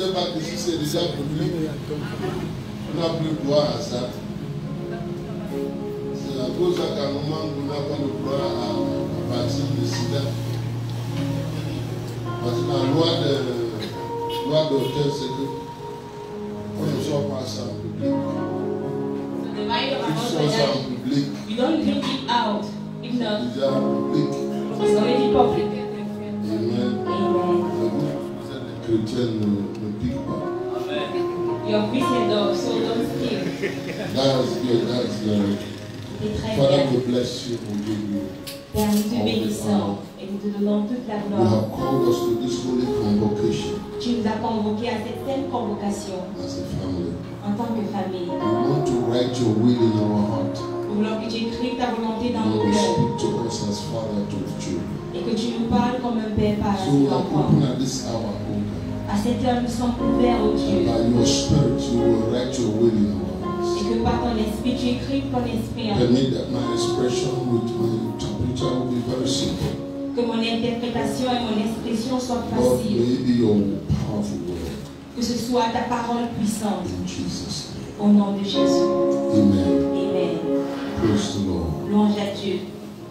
sais pas que si c'est déjà public, on n'a plus droit à ça. C'est à cause qu'à un moment, on n'a pas le droit à partir du sida. Parce que la loi d'auteur, c'est que on ne sort pas ça en public. Si on sort ça en public, you don't bring it out. If not, c'est déjà public. it's already public. Amen. Vous êtes des chrétiens, ne piquent pas. Your Christian dog, so don't steal. That's good, that's good. C'est très Father, bien. we bless you, we give you. Père, nous te bénissons et nous te donnons toute la You gloire. have called us to this holy convocation Tu nous as convoqués à cette sainte convocation as a family. en tant que famille. We want to write your will in our heart. Nous voulons que tu écrives ta volonté dans You nos will cœurs speak to us as Father to the children. et que tu nous parles comme un père parle à So ses we are enfants. open at this hour, O God. À cette heure, nous sommes ouverts au Dieu. And by your Spirit, you will write your will in our Et hearts. que par ton esprit, tu écrives ton esprit en nous. Permit that my expression with my interpreter will be very simple. Que mon interprétation et mon expression soient Lord, faciles. may it be your powerful word. Que ce soit ta parole puissante. In Jesus' name. Au nom de Jésus. Amen. Amen. Praise the Lord. Louange à Dieu.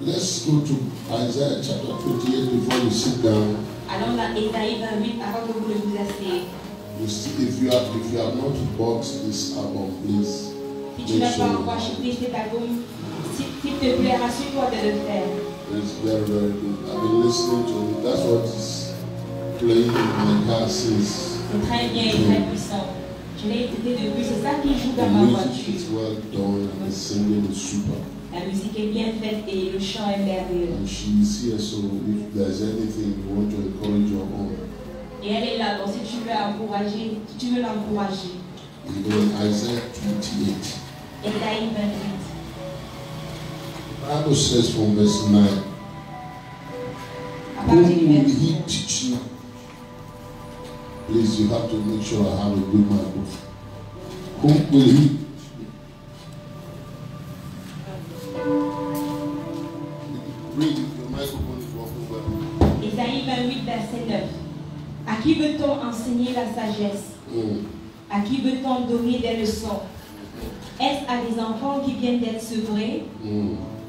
Let's go to Isaiah chapter 28 before you sit down. Allons dans Ésaïe 28 avant que vous ne vous asseyez. If you have not bought this album, please Si tu make n'as sure pas encore acheté cet album, s'il te plaît, rassure-toi de le faire. it's very, very good. I've been listening to it. That's what is playing in my car since. C'est très bien et très puissant. Je l'ai écouté depuis, c'est ça qui joue The dans ma music voiture. is well done and the singing is super. La musique est bien faite et le chant est merveilleux. And she is here, so if there's anything you want to encourage your own, Et elle est là, donc si tu veux encourager, si tu veux l'encourager. you go in Isaiah 28. Ésaïe 28. The Bible says from verse 9, À whom partir du will verset. he teach you? Please, you have to make sure I have a good microphone. Whom will he? Read it, the microphone is working well. Ésaïe 28, verset 9. À qui veut-on enseigner la sagesse? À qui veut-on donner des leçons? Est-ce à des enfants qui viennent d'être sevrés,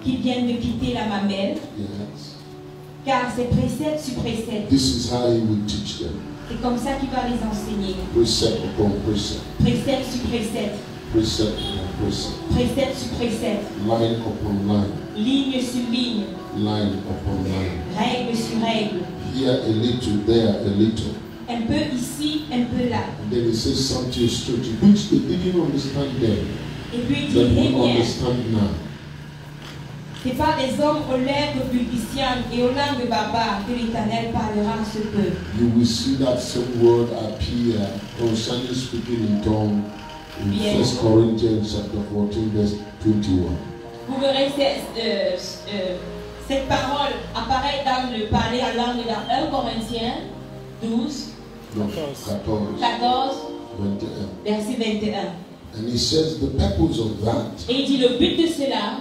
qui viennent de quitter la mamelle? Yes. Car c'est précepte sur précepte. This is how he will teach them. C'est comme ça qu'il va les enseigner. Precept upon precept. Précepte sur précepte. Precept upon precept. Précepte sur précepte. Line upon line. Ligne sur ligne. Line upon line. Règle sur règle. Here a little, there a little. Un peu ici, un peu là. And then he says something strange, which they didn't understand then. Et puis il But dit, we eh bien, understand now. c'est par des hommes aux lèvres balbutiantes et aux langues barbares que l'Éternel parlera à ce peuple. You will see that same word appear concerning speaking in tongues in Bien. 1 Corinthians chapter 14, verse 21. Vous verrez cette parole apparaître dans le parler en langue dans 1 Corinthiens 12, No, 14, 14, 21. verset 21. And he says the purpose of that, Et il dit le but de cela,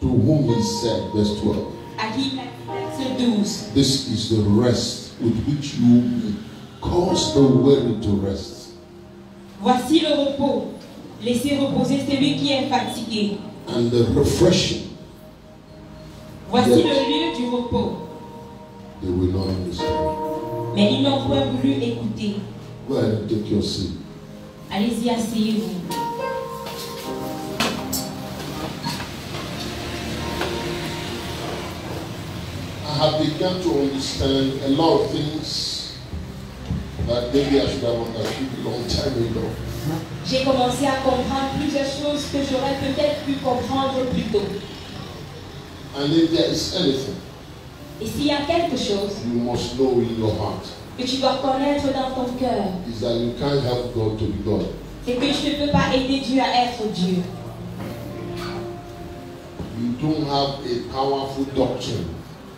to whom he said, verse 12, à qui verset 12. this is the rest with which you may cause the weary to rest, Voici le repos. Laissez reposer celui qui est fatigué. and the refreshing. Voici Yes. le lieu du repos. They will not understand. Mais ils n'ont point voulu écouter. Go ahead and take your seat. Allez-y, asseyez-vous. I have begun to understand a lot of things that maybe I should have understood a long time ago. J'ai commencé à comprendre plusieurs choses que j'aurais peut-être pu comprendre plus tôt. And if there is anything Et s'il y a quelque chose you must know in your heart, que tu dois connaître dans ton cœur, is that you can't help God to be God. c'est que tu ne peux pas aider Dieu à être Dieu. You don't have a powerful doctrine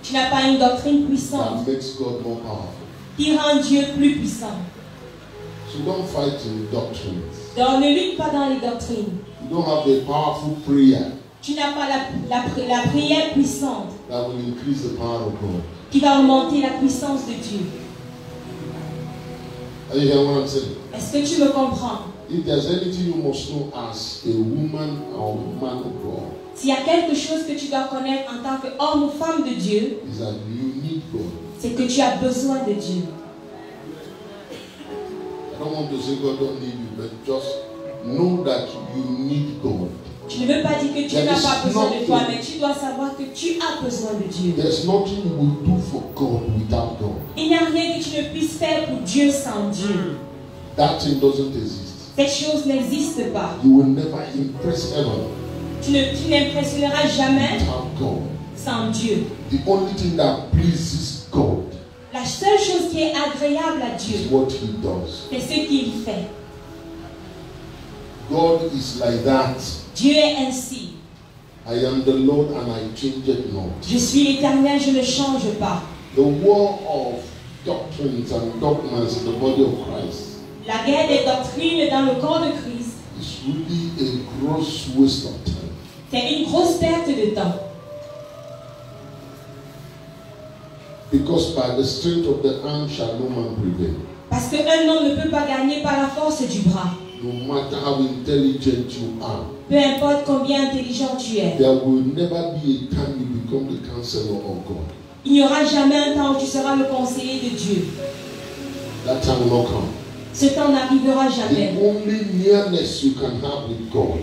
Tu n'as pas une doctrine puissante that makes God more powerful. qui rend Dieu plus puissant. So don't fight in doctrines. Donc ne lutte pas dans les doctrines. You don't have a powerful prayer Tu n'as pas la prière puissante that will increase the power of God. qui va augmenter la puissance de Dieu. Are you hearing what I'm saying? Est-ce que tu me comprends? If there's anything you must know as a woman or man of God, S'il y a quelque chose que tu dois connaître en tant qu'homme ou femme de Dieu, is that you need God. c'est que tu as besoin de Dieu. I don't want to say God don't need you, but just know that you need God. Tu ne veux pas dire que Dieu There n'a is pas besoin de nothing- toi, mais tu dois savoir que tu as besoin de Dieu. There's nothing you will do for God without God. Il n'y a rien que tu ne puisses faire pour Dieu sans Dieu. That thing doesn't exist. Cette chose n'existe pas. You will never impress heaven Tu n'impressionneras jamais without God. sans Dieu. The only thing that pleases God La seule chose qui est agréable à Dieu, is what He does. c'est ce qu'il fait. God is like that. Dieu est ainsi. I am the Lord and I change it not. Je suis l'Éternel, je ne change pas. The war of doctrines and dogmas in the body of Christ La guerre des doctrines dans le corps de Christ, is really a gross waste of time. c'est une grosse perte de temps. Because by the strength of the arm shall no man prevail. Parce qu'un homme ne peut pas gagner par la force du bras. No matter how intelligent you are, Peu importe combien intelligent tu es. there will never be a time you become the counselor of God. Il n'y aura jamais un temps où tu seras le conseiller de Dieu. That time will not come. Ce temps n'arrivera jamais. The only nearness you can have with God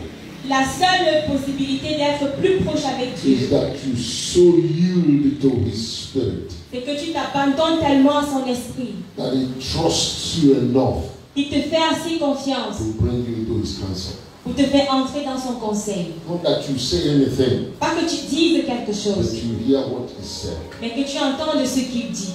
La seule possibilité d'être plus proche avec is Dieu, that you so yield to His Spirit c'est que tu t'abandonnes tellement à son esprit. that He trusts you enough Il te fait assez confiance to bring you into His counsel. pour te faire entrer dans son conseil. Not that you say anything, Pas que tu dises quelque but chose, you hear what He said. mais que tu entendes ce qu'il dit.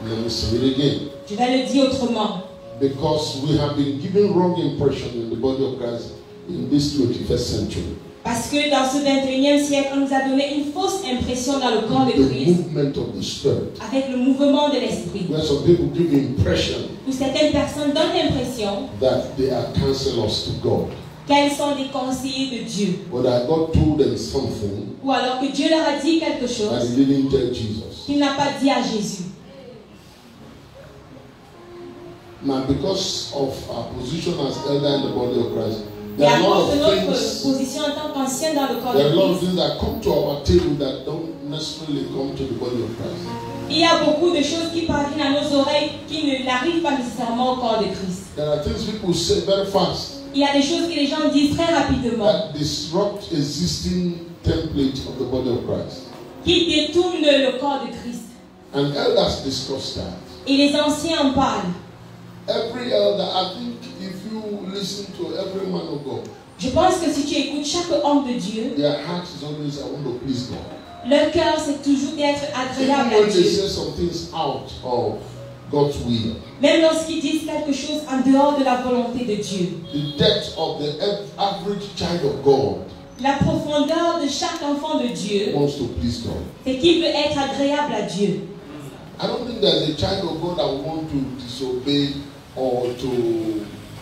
Let me say it again. Je vais le dire autrement. Because we have been given wrong impression in the body of Christ in this 21st century. Parce que dans ce 21e siècle, on nous a donné une fausse impression dans le corps de The Christ movement of the Spirit. avec le mouvement de l'esprit. Where some people give the impression Où certaines personnes donnent l'impression that they are counselors to God. qu'elles sont des conseillers de Dieu. But that God told them something Ou alors que Dieu leur a dit quelque that chose He didn't tell Jesus. qu'il n'a pas dit à Jésus. Now, because of our position as elder in the body of Christ, Et there are à a lot cause de of notre things. position en tant qu'ancien dans le corps There are a lot de of Christ, things that come to our table that don't necessarily come to the body of Christ. il y a beaucoup de choses qui parviennent à nos oreilles qui n'arrivent pas nécessairement au corps de Christ. There are things people say very fast Il y a des choses que les gens disent très rapidement, that disrupt existing template of the body of Christ. qui détournent le corps de Christ. And elders discuss that. Et les anciens en parlent. Every elder, I think if you listen to every man of God, Je pense que si tu écoutes chaque homme de Dieu, their heart is always, I want to please God. leur cœur c'est toujours d'être Even agréable à when they Dieu. say some things out of God's will, Même lorsqu'ils disent quelque chose en dehors de la volonté de Dieu. the depth of the average child of God La profondeur de chaque enfant de Dieu, wants to please God. c'est qu'il veut être agréable à Dieu. I don't think there's a child of God that want to disobey or to,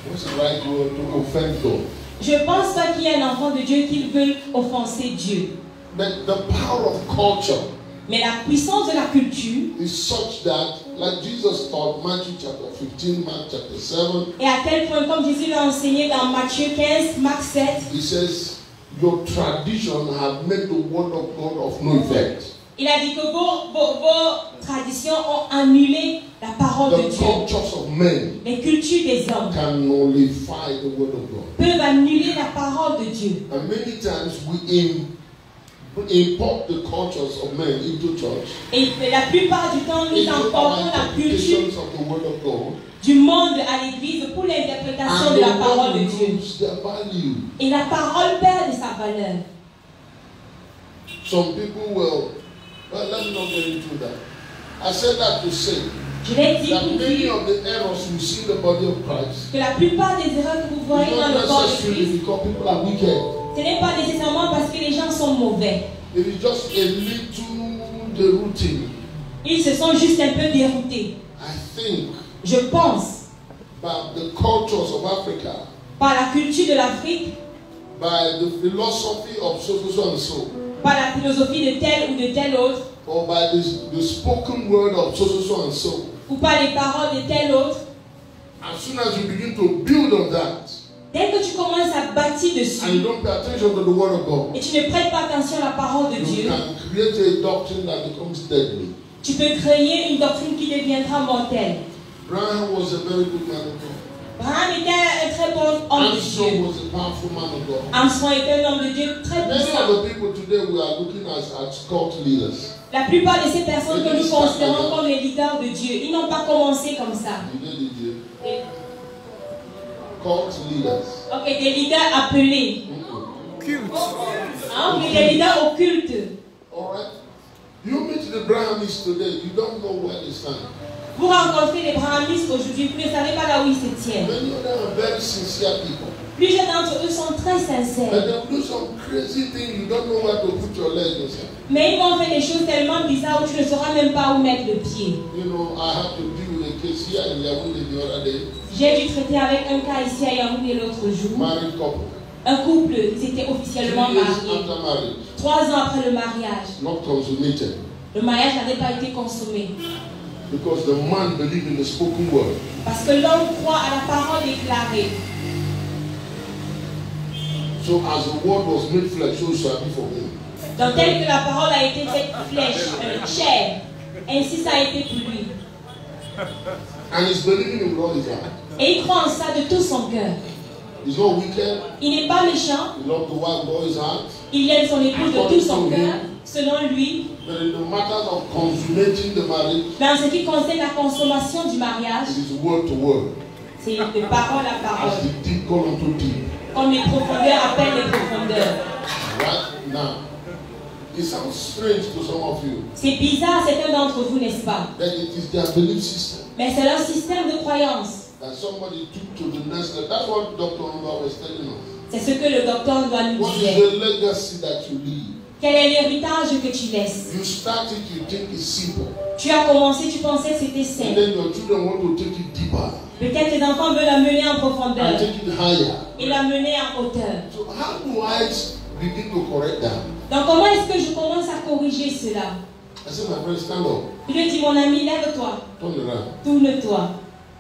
what's the right word, to offend God. Je ne pense pas qu'il y ait un enfant de Dieu qui veut offenser Dieu. But the power of culture Mais la puissance de la culture, is such that, like Jesus taught, Matthew chapter 15, Mark chapter 7, et à tel point, comme Jésus l'a enseigné dans Matthieu 15, Marc 7, he says, your tradition have made the word of God of no effect. il a dit que vos traditions ont annulé la parole de The Dieu. cultures of men Les cultures des hommes can nullify the word of God. peuvent annuler la parole de Dieu. And many times we import the cultures of men into church, Et la plupart du temps, nous into emportons our la culture interpretations of the word of God, du monde à l'église pour l'interprétation and de la the parole de word Dieu. loses their value. Et la parole perd de sa valeur. Some people will, well, let me not get into that. I said that to say Je l'ai dit that pour many dire of the errors you see in the body of Christ que la plupart des erreurs que vous is voyez dans not le corps de necessarily Christ, because people are wicked. ce n'est pas nécessairement parce que les gens sont mauvais. It is just a little derouting. Ils se sont juste un peu déroutés. I think Je pense, by the cultures of Africa, par la culture de l'Afrique, by the philosophy of so and so, par la philosophie de tel ou de tel autre, or by the spoken word of so and so, ou par les paroles de tel autre, as soon as you begin to build on that, dès que tu commences à bâtir and you dessus, don't pay attention to the word of God, et tu ne prêtes pas attention à la parole de you Dieu, can create a doctrine that becomes deadly. tu peux créer une doctrine qui deviendra mortelle. Abraham was a very good man of God. Abraham était un très bon homme de Armstrong Dieu. was a powerful man of God. Armstrong était un homme de Dieu très Many puissant. of the people today we are looking at cult leaders. La plupart de ces personnes que nous considérons comme les leaders de Dieu, ils n'ont pas commencé comme ça. Cult leaders. Ok, des leaders appelés. Hein, mais des leaders occultes. Alright. You meet the Brahmins today, you don't know where they stand. Vous rencontrez les brahmanistes aujourd'hui, vous ne savez pas là où ils se tiennent. Many of them are very sincere people. Plusieurs d'entre eux sont très But sincères. they do some crazy thing, you don't know where to put your leg yourself. Mais ils vont faire des choses tellement bizarres où tu ne sauras même pas où mettre le pied. You know, I have to deal with a case here in Yaoundé the other day. J'ai dû traiter avec un cas ici à Yaoundé l'autre jour. Married couple. Un couple, ils étaient 3 officiellement years mariés. after marriage, 3 ans après le mariage. not consummated. Le mariage n'avait pas été consommé. Because the man believed in the spoken word. Parce que l'homme croit à la parole déclarée. So as the word was made flesh, so shall be for him. Donc tel que la parole a été faite chair, ainsi ça a été pour lui. And he's believing in with all his heart. Et il croit en ça de tout son cœur. He's not wicked. Il n'est pas méchant. He loves the wife with all his heart. Il aime son épouse de tout son cœur, selon lui. But in the matter of consummating the marriage, Dans ce qui concerne la consommation du mariage, it is word to word. c'est de parole à parole. As the deep call unto deep. Comme les profondeurs appellent les profondeurs. Right now. It sounds strange to some of you. C'est bizarre, certains d'entre vous, n'est-ce pas? That it is their belief system. Mais c'est leur système de croyance. That somebody took to the next level. That's what Dr. Umba was telling us. C'est ce que le docteur doit nous What is dire. the legacy that you leave? Quel est l'héritage que tu laisses? You start it, you think it's simple. Tu as commencé, tu pensais que c'était And simple. then your children want to take it deeper. Peut-être tes enfants veulent la mener en profondeur And take it higher. et la mener en hauteur. So how do I begin to correct that? Donc comment est-ce que je commence à corriger cela? I said, my friend, stand up. Je lui ai dit, mon ami, lève-toi, Turn around. tourne-toi.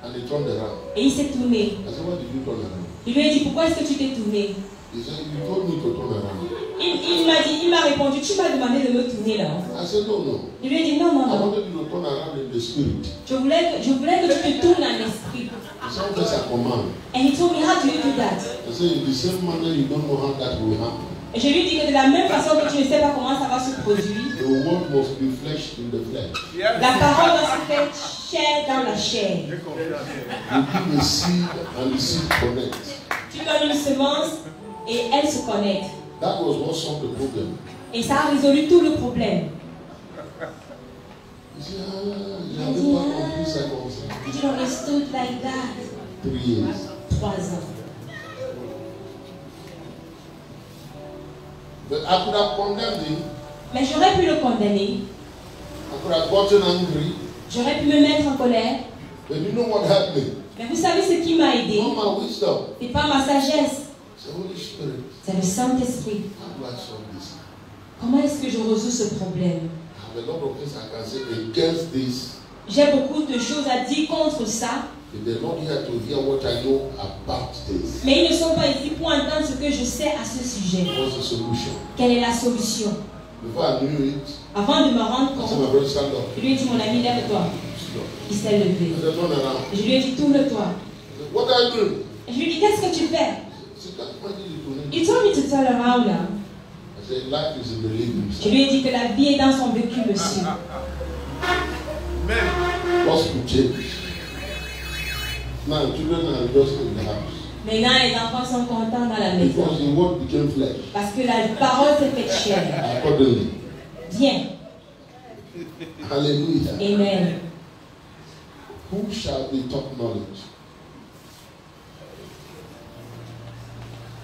And he turned around. Et il s'est tourné. I said, why did you turn around? Je lui ai dit, pourquoi est-ce que tu t'es tourné? He said, you told me to turn around. Il m'a répondu, tu m'as demandé de me tourner là. I said, no, no. Je lui ai dit, non, non, I non. wanted you to turn around in the spirit. Je voulais que tu te tournes en esprit. He said, that's a command. And he told me, how do you do that? I said, in the same manner, you don't know how that will happen. Et je lui ai dit que de la même façon que tu ne sais pas comment ça va se produire, The word must be flesh in the flesh. la parole doit se faire chair dans la chair. You give a seed and the seed connects. Tu donnes une semence et elle se connecte. That was what solved the problem. Et ça a résolu tout le problème. He said, you have never completed circumcision. You don't understood like that. 3 years. 3 ans. But I could have condemned him. Mais j'aurais pu le condamner. I could have gotten angry. J'aurais pu me mettre en colère. But you know what helped me? Mais vous savez ce qui m'a aidé? Not my wisdom. C'est pas ma sagesse. It's the Holy Spirit. C'est le Saint-Esprit. How do I solve this? Comment est-ce que je résous ce problème? I have a lot of things I can say against this. J'ai beaucoup de choses à dire contre ça. If they're not here to hear what I know about this, Mais ils ne sont pas ici pour entendre ce que je sais à ce sujet. what's the solution? Quelle est la solution? Before I knew it, Avant de me rendre I said, my compte, brother, stand up. je lui ai dit, mon ami, lève-toi. Sit up. Il s'est levé. I said, turn around. Je lui ai dit, tourne-toi. I said, what are you doing? Et je lui ai dit, qu'est-ce que tu fais? He said, can't imagine you doing it. Il told me to turn around now. I said, life is in the living. Je lui ai dit que la vie est dans son vécu, monsieur. What's to change? Now, children are just in the house. Maintenant, les enfants sont contents dans la maison. Because the word became flesh. Parce que la parole s'est faite chair. Accordingly. Bien. Hallelujah. Amen. Who shall be taught knowledge?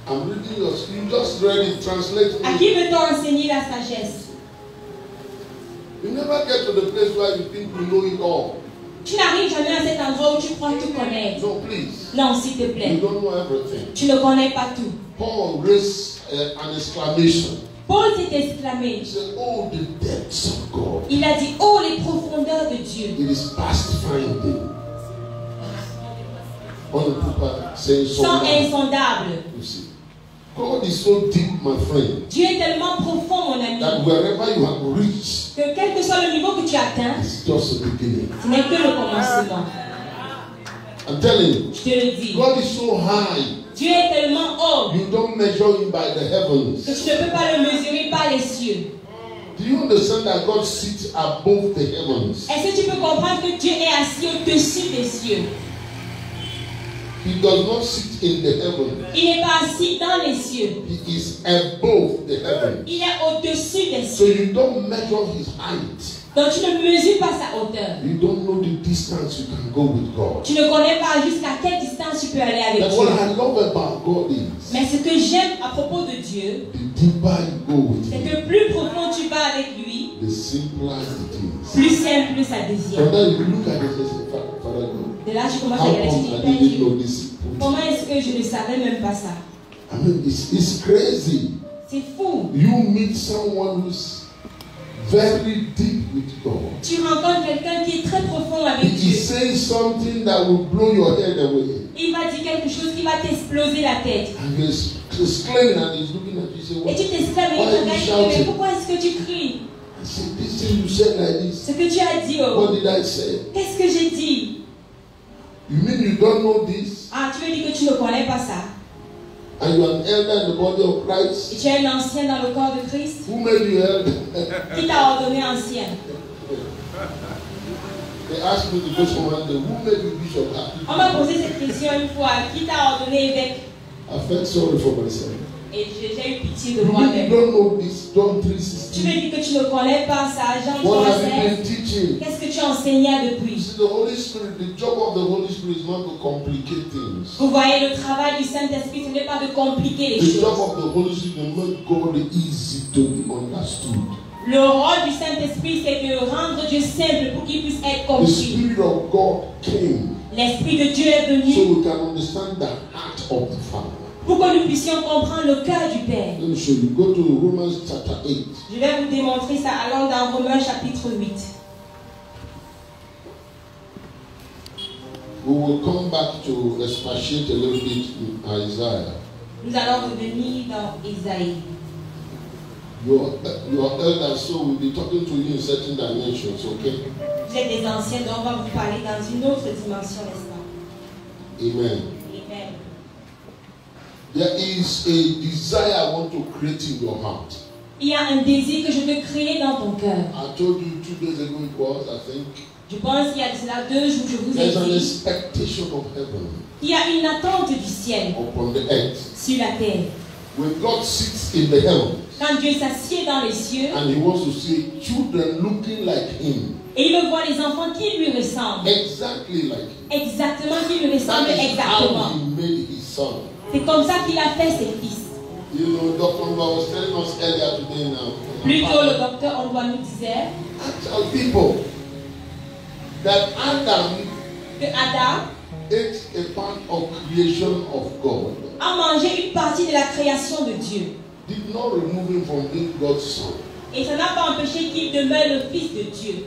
I'm reading your screen. Just read it. Translate À it. qui veut-on enseigner la sagesse? You never get to the place where you think you know it all. Tu n'arrives jamais à cet endroit où tu crois tout connaître. No, please. Non, s'il te You plaît. don't know everything. Tu ne connais pas tout. Paul raised an exclamation. Paul s'est exclamé. He said, oh, the depths of God. Il a dit, oh, les profondeurs de Dieu. It is past finding. On ne peut pas say Sont insondables. You see, God is so deep, my friend, Dieu est tellement profond, mon ami, that wherever you have reached, que quel que soit le niveau que tu atteins, it's just the beginning. ce n'est que le commencement. I'm telling you, Je te le dis. God is so high. Dieu est tellement haut You don't measure him by the que heavens. tu ne peux pas le mesurer par les cieux. Do you understand that God sits above the heavens? Est-ce que tu peux comprendre que Dieu est assis au-dessus des cieux? He does not sit in the heavens. Il n'est pas assis dans les cieux. He is above the heavens. Il est au-dessus des So cieux. you don't measure his height. Donc tu ne mesures pas sa hauteur. You don't know the distance you can go with God. Tu ne connais pas jusqu'à quelle distance tu peux aller avec That's Dieu. what I love about God is Mais ce que j'aime à propos de Dieu, the deeper you go with c'est him, que plus profond tu vas avec lui, the simpler it is. plus simple ça devient. From there you look at it and say, Father God, De là, je commence à how regarder, come je I dis, didn't Père, know this? comment est-ce que je ne savais même pas ça? I mean, it's crazy. C'est fou. You meet someone who's very deep with God. Tu rencontres quelqu'un qui est très profond avec He Dieu. says something that will blow your head away. Il va dire quelque chose qui va t'exploser la tête. And he's exclaiming and he's looking at you. Say, Et what? tu t'exclames et Why tu are you regardes, mais shouting? pourquoi est-ce que tu cries? I said, this thing you said like this. Ce que tu as dit, oh, What did I say? qu'est-ce que j'ai dit? You mean you don't know this? Ah, tu veux dire que tu ne connais pas ça? And you're an elder in the body of Et Christ? tu es un ancien dans le corps de Christ? Who made you elder? Qui t'a ordonné ancien? They asked me the question one day, who made you bishop? On m'a posé cette question une fois. Qui t'a ordonné évêque? I felt sorry for myself. Et j'ai eu pitié de You mean you moi-même. don't know this? John Tu 3:16. veux dire que tu ne connais pas ça? Jean What 3, have you 16. been teaching? Qu'est-ce que tu enseignais You depuis? see, the Holy Spirit, the job of the Holy Spirit is not to complicate things. Vous voyez, le travail du Saint-Esprit, ce n'est pas de compliquer les The job choses. of the Holy Spirit is to make God easy to be understood. Le rôle du Saint-Esprit, c'est de rendre Dieu simple pour qu'il puisse être The compris. Spirit of God came L'Esprit de Dieu est so venu we can understand the heart of the Father. pour que nous puissions comprendre le cœur du Père. Let me show you. Go to Romans chapter 8. Je vais vous démontrer ça allant dans Romains chapitre 8. We will come back to expatiate a little bit in Isaiah. Nous allons revenir dans Isaïe. Your elders, so we'll be talking to you in certain dimensions, okay? Vous êtes des anciens, donc on va vous parler dans une autre dimension, n'est-ce pas? Amen. Amen. There is a desire I want to create in your heart. Il y a un désir que je veux créer dans ton cœur. I told you 2 days ago it was, I think. Je pense qu'il y a de cela 2 jours, je vous There's an ai dit. expectation of heaven Il y a une attente du ciel upon the earth. sur la terre. When God sits in the heavens Quand Dieu s'assied dans les cieux and He wants to see children looking like Him, et il veut voir les enfants qui lui ressemblent. exactly like Him. Exactement, qui lui ressemblent That is how exactement. He made His Son. C'est comme ça qu'il a fait ses fils. You know, Dr. Mba was telling us earlier today now. Plus tôt, le docteur Ondoa nous disait I tell people that Adam que Adam ate a part of creation of God. a mangé une partie de la création de Dieu. Did not remove him from being God's son. Et ça n'a pas empêché qu'il demeure le fils de Dieu.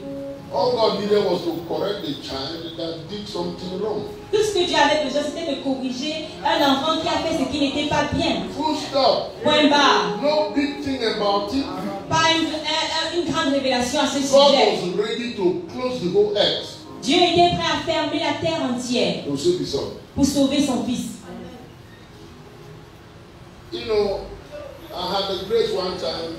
All God needed was to correct the child that did something wrong. Tout ce que Dieu avait besoin, c'était de corriger un enfant qui a fait ce qui n'était pas bien. Full stop. Point barre. No big thing about it. Pas une grande révélation à ce God sujet. was ready to close the whole earth. Dieu était prêt à fermer la terre entière To save his son. pour sauver son fils. You know, I had the grace one time.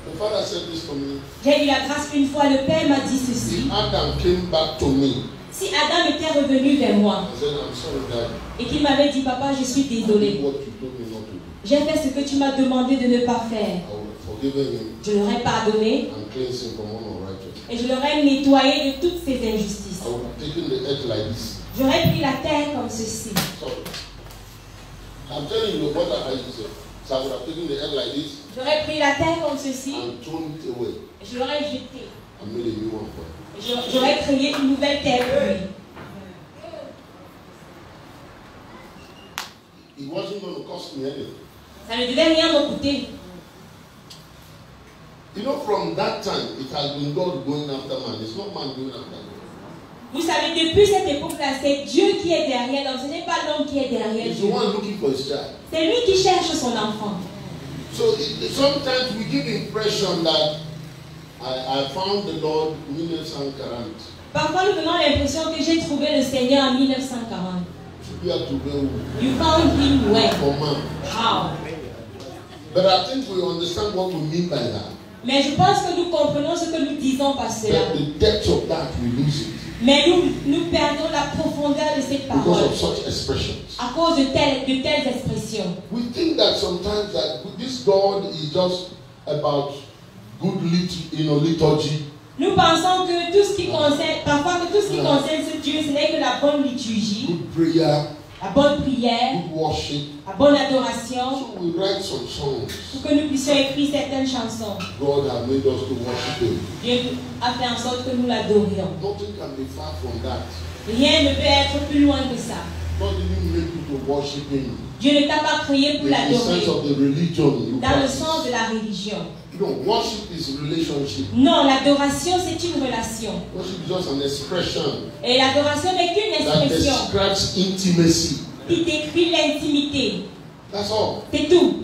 The father said this to me. J'ai eu la grâce une fois, le Père m'a dit ceci. If Adam came back to me, Si Adam était revenu vers moi I said, I'm sorry, Dad. et qu'il m'avait dit, papa, je suis I désolé. did what you told me not to do. J'ai fait ce que tu m'as demandé de ne pas faire. I would have forgiven him Je leur ai pardonné and cleansed him from all unrighteousness. et je leur ai nettoyé de toutes ces injustices. I would have taken the earth like this. J'aurais pris la terre comme ceci. Sorry. I'm telling you what I say. So I would have taken the earth like this J'aurais pris la terre comme ceci and thrown it away et je l'aurais jetée. and made a new one for him. Et j'aurais créé une nouvelle terre pour lui. It wasn't going to cost me anything. Ça ne devait rien me coûter. You know, from that time, it has been God going after man. It's not man going after God. Vous savez, depuis cette époque-là, c'est Dieu qui est derrière l'homme. Ce n'est pas l'homme qui est derrière He's Dieu. the one looking for his child. C'est lui qui cherche son enfant. So sometimes we give the impression that I found the Lord in 1940. Parfois, nous donnons l'impression que j'ai trouvé le Seigneur en 1940. You found him where? How? But I think we understand what we mean by that. Mais je pense que nous comprenons ce que nous disons par cela. But the depth of that, we lose it. Mais nous perdons la profondeur de cette parole. Because of such expressions. À cause de telles expressions. We think that sometimes that this God is just about good liturgy. Nous pensons que tout ce qui concerne, parfois que tout ce qui concerne ce Dieu, ce n'est que la bonne liturgie, good prayer, la bonne prière, good worship, la bonne adoration, so we write some songs. Pour que nous puissions écrire certaines chansons. God has made us to worship Him. Dieu a fait en sorte que nous l'adorions. Nothing can be far from that. Rien ne peut être plus loin que ça. God didn't make you to worship Him. Dieu ne t'a pas créé pour l'adorer. Dans le sens de la religion. No, worship is relationship. Non, l'adoration c'est une relation. Worship is just an expression. Et l'adoration n'est qu'une expression. That describes intimacy. Qui décrit l'intimité. That's all. C'est tout.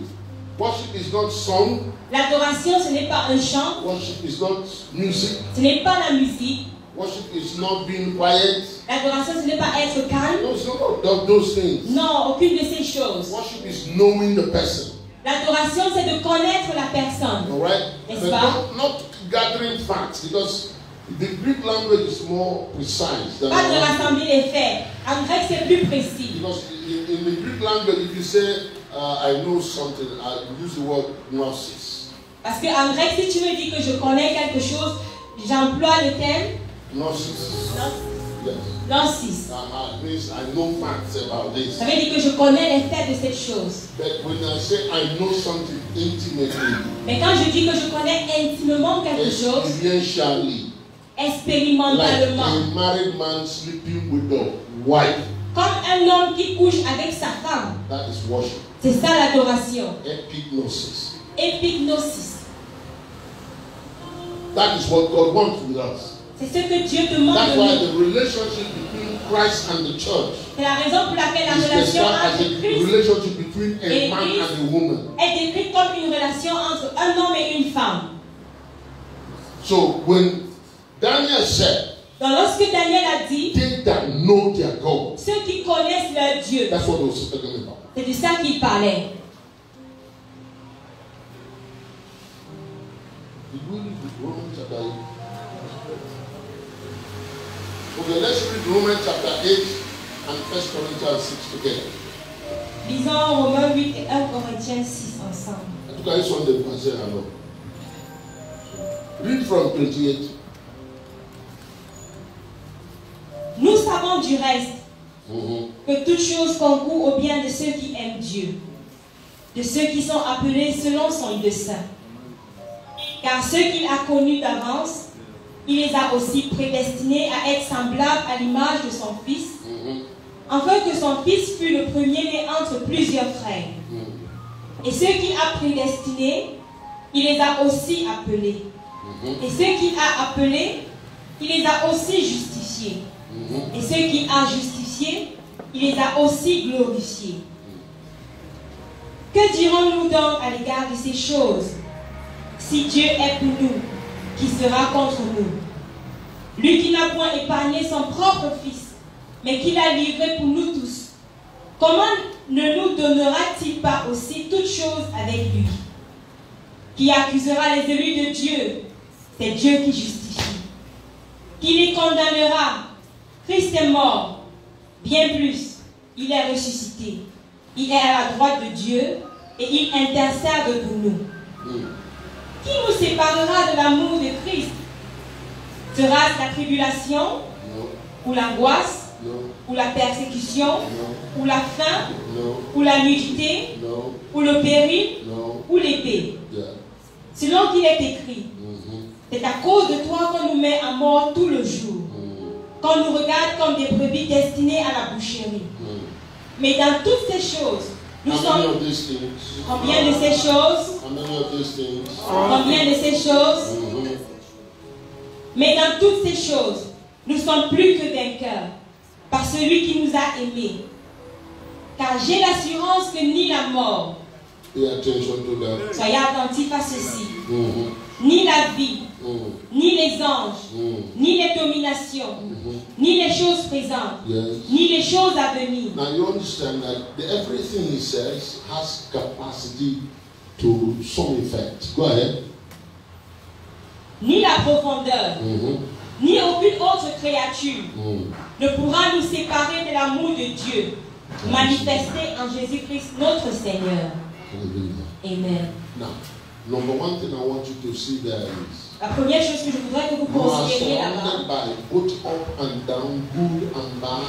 Worship is not song. L'adoration ce n'est pas un chant. Worship is not music. Ce n'est pas la musique. Worship is not being quiet. L'adoration ce n'est pas être calme. No, it's not those things. Non, aucune de ces choses. Worship is knowing the person. L'adoration, c'est de connaître la personne. All right? N'est-ce pas? Not gathering facts, because the Greek language is more precise than Pas de rassembler les faits. En grec, c'est plus précis. Because in the Greek language, if you say, I know something, I use the word gnosis. Parce qu'en grec, si tu me dis que je connais quelque chose, j'emploie le terme Gnosis. Yes. Gnosis. Means I know facts about this. Ça veut dire que je connais les faits de cette chose. But when I say I know something intimately, mais quand je dis que je connais intimement quelque chose, experientially, expérimentalement, like a married man sleeping with the wife, comme un homme qui couche avec sa femme, that is worship. C'est ça l'adoration. Epignosis. Epignosis. That is what God wants with us. C'est ce que Dieu demande That's de why nous. the relationship between Christ and the church C'est la raison pour laquelle la is relation described as entre a Christ relationship between a et man Christ and a woman. est décrite comme une relation entre un homme et une femme. So when Daniel said, Donc lorsque Daniel a dit, they that know their God, ceux qui connaissent leur Dieu, that's what he was talking about. c'est de ça qu'il parlait. Did we read Romans chapter 8? Okay, let's read Romans chapter 8 and 1 Corinthians 6 together. Lisons Romains 8 et 1 Corinthiens 6 ensemble. En tout cas, ils sont des pensées alors. Read from 28. Nous savons du reste que toute chose concourt au bien de ceux qui aiment Dieu, de ceux qui sont appelés selon son dessein. Car ceux qu'il a connus d'avance, il les a aussi prédestinés à être semblables à l'image de son Fils, afin que son Fils fût le premier-né entre plusieurs frères. Et ceux qu'il a prédestinés, il les a aussi appelés. Et ceux qu'il a appelés, il les a aussi justifiés. Et ceux qu'il a justifiés, il les a aussi glorifiés. Que dirons-nous donc à l'égard de ces choses? Si Dieu est pour nous, qui sera contre nous? Lui qui n'a point épargné son propre Fils, mais qui l'a livré pour nous tous, comment ne nous donnera-t-il pas aussi toutes choses avec lui? Qui accusera les élus de Dieu? C'est Dieu qui justifie. Qui les condamnera? Christ est mort. Bien plus, il est ressuscité. Il est à la droite de Dieu et il intercède pour nous. Qui nous séparera de l'amour de Christ? Sera-ce la tribulation? Ou l'angoisse? Ou la persécution? Ou la faim? Ou la nudité? Ou le péril? Ou l'épée? Selon qu'il est écrit, c'est à cause de toi qu'on nous met à mort tout le jour, qu'on nous regarde comme des brebis destinées à la boucherie. Mais dans toutes ces choses, Nous How many sommes of these things? combien de ces choses? How many of these things? Combien de ces choses? Mais dans toutes ces choses, nous sommes plus que vainqueurs par celui qui nous a aimés. Car j'ai l'assurance que ni la mort, Pay attention to that. soyez attentifs à ceci, ni la vie, ni les anges, ni les dominations, ni les choses présentes, Yes. ni les choses à venir, Now you understand that everything he says has capacity to some effect. Go ahead. ni la profondeur, ni aucune autre créature ne pourra nous séparer de l'amour de Dieu manifesté en Jésus-Christ notre Seigneur. Hallelujah. Amen. Now, number one thing I want you to see there is La première chose que je voudrais que vous you are considériez là-bas, surrounded by both up and down, good and bad,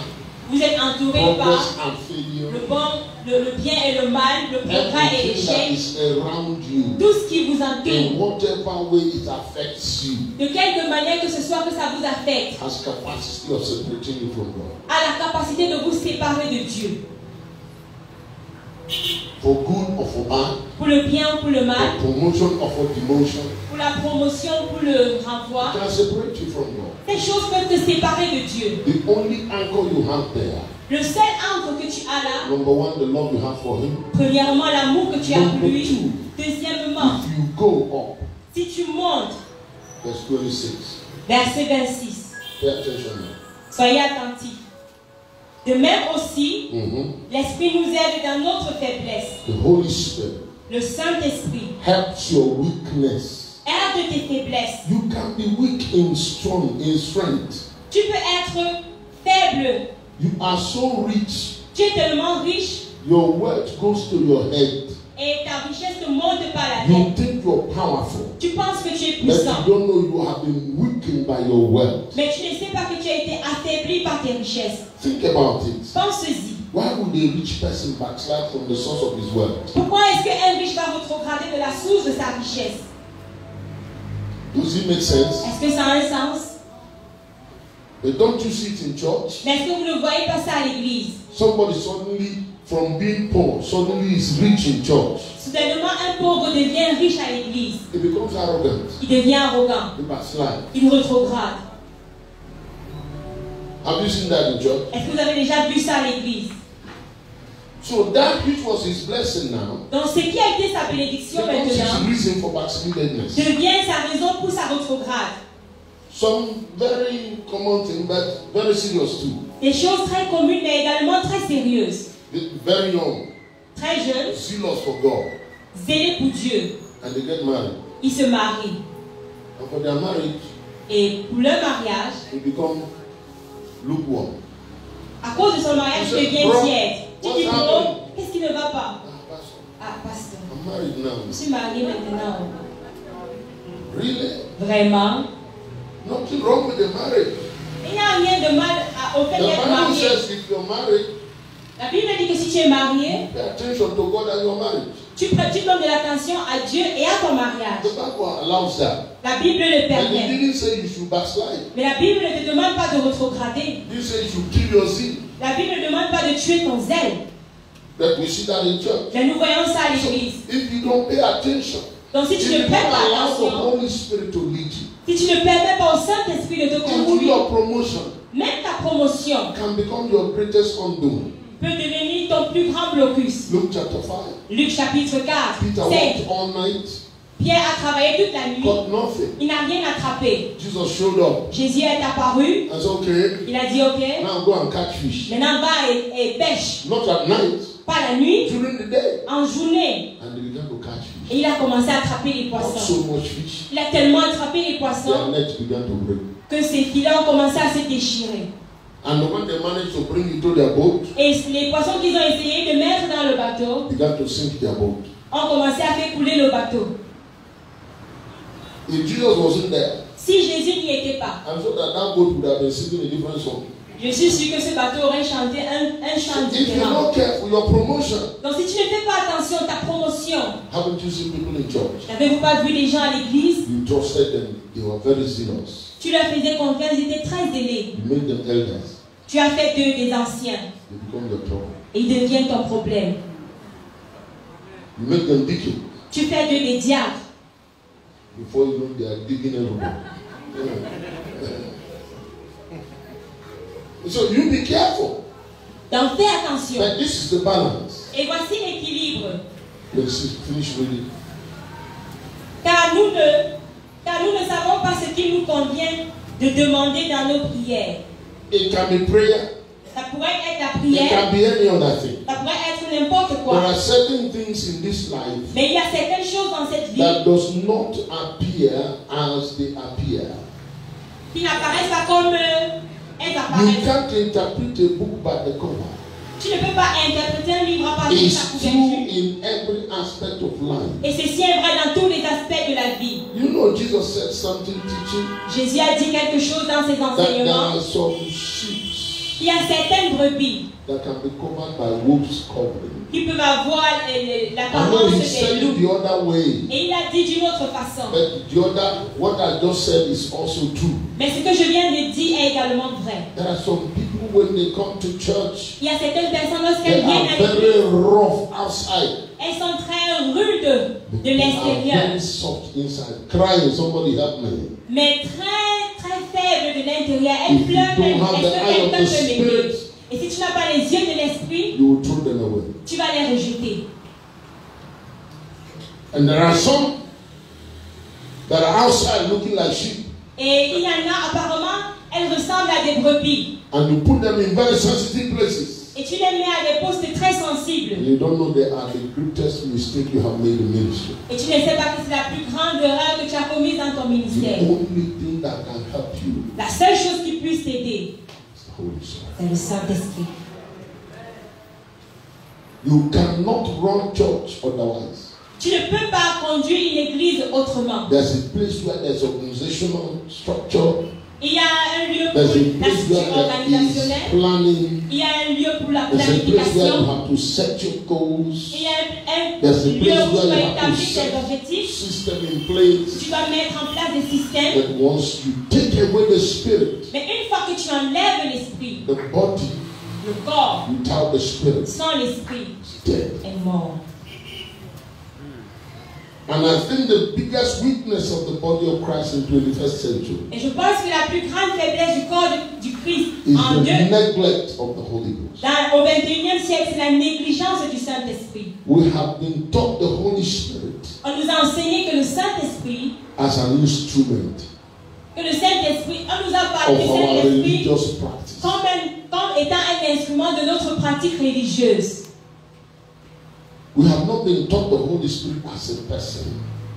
vous êtes entouré par progress and failure. le bon, le bien et le mal, le progrès et Everything that l'échec, is around you, tout ce qui vous in entoure, whatever way it affects you, de quelque manière que ce soit que ça vous affecte, has capacity of separating you from God. a la capacité de vous séparer de Dieu. For good or for bad, Pour le bien ou pour le mal, for promotion or for demotion, pour la promotion ou pour le renvoi, can separate you from God. ces choses peuvent te séparer de Dieu. The only anchor you have there, Le seul ancre que tu as là, number one, the love you have for Him. premièrement, l'amour que tu as pour lui. Number two, Deuxièmement, if you go up, si tu montes, verse 26, verset 26, pay attention now. soyez attentifs. De même aussi, Mhm. l'Esprit nous aide dans notre faiblesse. The Holy Spirit Le Saint-Esprit helps your weakness. aide tes faiblesses. You can be weak in strength. Tu peux être faible. You are so rich, Tu es tellement riche your wealth goes to your head. et ta richesse te monte par la You tête. think you're powerful, Tu penses que tu es but puissant, you don't know you have been weakened by your wealth. mais tu ne sais pas que tu as été affaibli par tes richesses. Think about it. Pense-y. Why would a rich person backslide from the source of his wealth? Pourquoi est-ce qu'un riche va rétrograder de la source de sa richesse? Does it make sense? Est-ce que ça a un sens? But don't you see it in church? Mais est-ce que vous ne voyez pas ça à l'église? Somebody suddenly, from being poor, suddenly is rich in church. Soudainement, un pauvre devient riche à l'église. He becomes arrogant. Il devient arrogant. He backslide. Il rétrograde. Have you seen that in church? Est-ce que vous avez déjà vu ça à l'église? So that which was his blessing now Donc, ce qui a été sa bénédiction becomes his maintenant reason for backslidedness. devient sa raison pour sa rétrograde. Some very common thing, but very serious too. Des choses très communes, mais également très sérieuses. Very young, Très jeunes, zealous for God, zélés pour Dieu. and they get married. Ils se marient. And for their marriage, Et pour leur mariage, they become lukewarm. à cause de son mariage, il devient Bro, tiède. Tu dis, what's bro, happening? qu'est-ce qui ne va pas? Ah, pastor, Ah, pasteur, I'm married now. je suis mariée maintenant. Really? Vraiment? Nothing wrong with the marriage. Il n'y a rien de mal au fait The d'être Bible marié. says if you're married, La Bible dit que si tu es marié, pay attention to God and your marriage. tu donnes de l'attention à Dieu et à ton mariage. The Bible allows that. La Bible le And it permet. didn't say you should backslide. Mais la Bible ne te demande pas de rétrograder. It didn't say you should kill your sin. La Bible ne demande pas de tuer ton zèle. But we see that in church. Mais nous voyons ça à So l'église. if you don't pay attention, Donc si if tu you ne don't prêtes pas allow the attention, Holy Spirit to lead you, si tu ne permets pas au Saint-Esprit de te even conduire, your promotion même ta promotion can become your greatest undoing. peut devenir ton plus grand blocus. Luke chapter 5. Luc chapitre 4. Peter C'est worked all night, Pierre a travaillé toute la nuit. got nothing. Il n'a rien attrapé. Jesus showed up Jésus est apparu. and said, okay, Il a dit ok. now go and catch fish. Maintenant va et pêche. Not at night, Pas la nuit, during the day. en journée. And they began to catch fish. Et il a commencé à attraper les Not poissons. so much fish. Il a tellement attrapé les Their poissons nets began to break. que ses filets ont commencé à se déchirer. And when they managed to bring it to their boat, Et les poissons qu'ils ont essayé de mettre dans le bateau began to sink their boat. ont commencé à faire couler le bateau. If Jesus wasn't there, Si Jésus n'y était pas, I'm sure that boat would have been singing a different song. je suis sûr que ce bateau aurait chanté un chant If you're différent. not careful, your promotion, Donc si tu ne fais pas attention, ta promotion, haven't you seen people in church? n'avez-vous pas vu des gens à l'église? You trusted them, they were very zealous. Tu leur faisais confiance, ils étaient très zélés. You made them elders, Tu as fait d'eux des anciens they become your trouble. et ils deviennent ton problème. You make them deacon. Tu fais d'eux des diacres. Before you know, they are digging everybody. So you be careful. Donc fais attention. But this is the balance. Et voici l'équilibre. Let's finish reading. Car nous ne savons pas ce qu'il nous convient de demander dans nos prières. It can be prayer. Ça pourrait être la It prière. can be any other thing. Ça pourrait être n'importe There quoi. are certain things in this life Mais il y a certaines choses dans cette vie that does not appear as they appear. qui n'apparaissent pas comme elles You apparaissent. can't interpret a book by the cover. Tu ne peux pas interpréter un livre à partir de sa It's true couverture. in every aspect of life. Et ceci est vrai dans tous les aspects de la vie. You know, Jesus said something teaching Jésus a dit quelque chose dans ses that there enseignements. are some sheep Il y a certaines brebis that can be covered by wolves' covering. qui peuvent avoir I know l'apparence he des said it loups. the other way, Et il a dit d'une autre façon. but what I just said is also true. Mais ce que je viens de dire est également vrai. There are some people when they come to church, Il y a certaines personnes they lorsqu'elles viennent are à l'église, very rough outside. elles sont très rudes de They are l'extérieur, very soft inside. Crying, somebody help me. mais très faibles de l'intérieur. Elles If you pleurent même. don't have Est-ce the que eye of quelqu'un the peut m'aider? Spirit, Et si tu n'as pas les yeux de l'esprit, you will throw them away. tu vas les rejeter. And there are some that are outside looking like sheep, Et il y en a apparemment, elles ressemblent à des brebis. and you put them in very sensitive places. Et tu les mets à des postes très sensibles. And you don't know they are the greatest mistake you have made in ministry. Et tu ne sais pas que c'est la plus grande erreur que tu as commise dans ton The ministère. only thing that can help you La seule chose qui puisse t'aider, is the Holy Spirit. c'est le Saint-Esprit. You cannot run church otherwise. Tu ne peux pas conduire une église autrement. There's a place where there's organizational structure. Il y a un lieu There's a pour la place structure where there is organisationnelle. planning. Il y a un lieu pour la There's a place where you planification. have to set your goals. Il y a un There's a lieu place où tu where vas you have to établir tes set objectifs. system in place. Tu vas mettre en place des systèmes. But once you take away the spirit, Mais une fois que tu enlèves l'esprit, the body le corps without the spirit sans l'esprit is dead. est mort. And I think the biggest weakness of the body of Christ in 21st century Et je pense que la plus grande faiblesse du corps du Christ is en the deux, neglect of the Holy Ghost. au 21e siècle, c'est la négligence du Saint-Esprit. We have been taught the Holy Spirit On nous a enseigné que le Saint-Esprit, as an instrument on nous a parlé of du our Saint-Esprit religious practice. comme étant un instrument de notre pratique religieuse. We have not been taught the Holy Spirit as a person.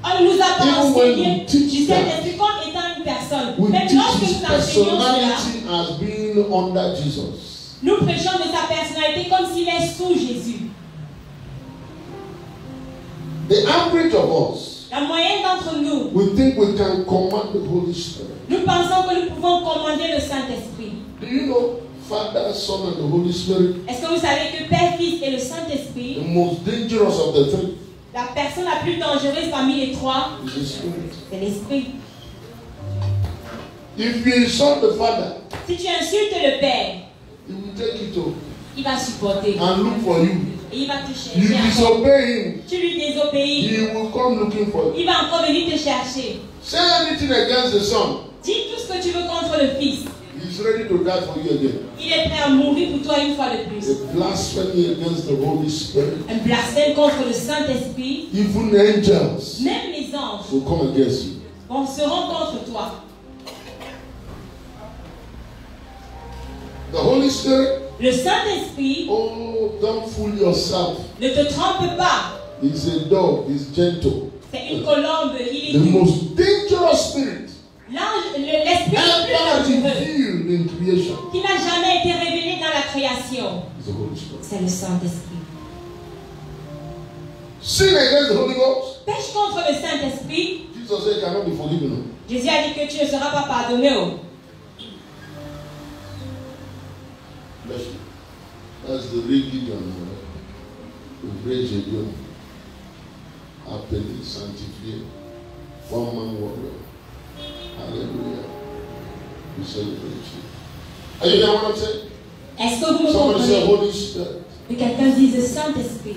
On ne nous a pas Even when enseigné we teach du that, Saint-Esprit comme étant une personne. We Même teach lorsque his nous enseignons cela, personality as being under Jesus. nous prêchons de sa personnalité comme s'il est sous Jésus. The average of us, La moyenne d'entre nous, we think we can command the Holy Spirit. nous pensons que nous pouvons commander le Saint-Esprit. Do you know Father, Son, and the Holy Spirit? Est-ce que vous savez que Père, Fils et le Saint-Esprit, The most dangerous of the three la personne la plus dangereuse parmi les trois, is the Spirit. c'est l'Esprit. If you insult the Father, Si tu insultes le Père, he will take it off il va supporter. and look for you. Et il va te You chercher encore. disobey him, Tu lui désobéis. he will come looking for you. Il va encore venir te chercher. Say anything against the Son, Dis tout ce que tu veux contre le Fils. he's ready to die for you again. Il est prêt à mourir pour toi une fois de plus. A blasphemy against the Holy Spirit. Un blasphème contre le Saint-Esprit. Even angels Même les anges will come against you. seront contre toi. The Holy Spirit, Le Saint-Esprit, oh, don't fool yourself. ne te trompe pas. He's a dog, he's gentle. C'est une colombe. Il est The doux. most dangerous spirit L'esprit le plus ever dangereux revealed in creation qui n'a jamais été révélé dans la création, is the Holy Spirit. c'est le Saint-Esprit. Sin against the Holy Ghost. Pêche contre le Saint-Esprit. Jesus said it cannot be forgiven. Jésus a dit que tu ne seras pas pardonné. Bless you. That's the real Gideon. The great Gideon. Appelé, sanctifié. One man warrior. Hallelujah. We celebrate you. Are you hearing what I'm saying? Est-ce que vous me Somebody say comprenez? Holy Spirit. Que quelqu'un dise Saint-Esprit.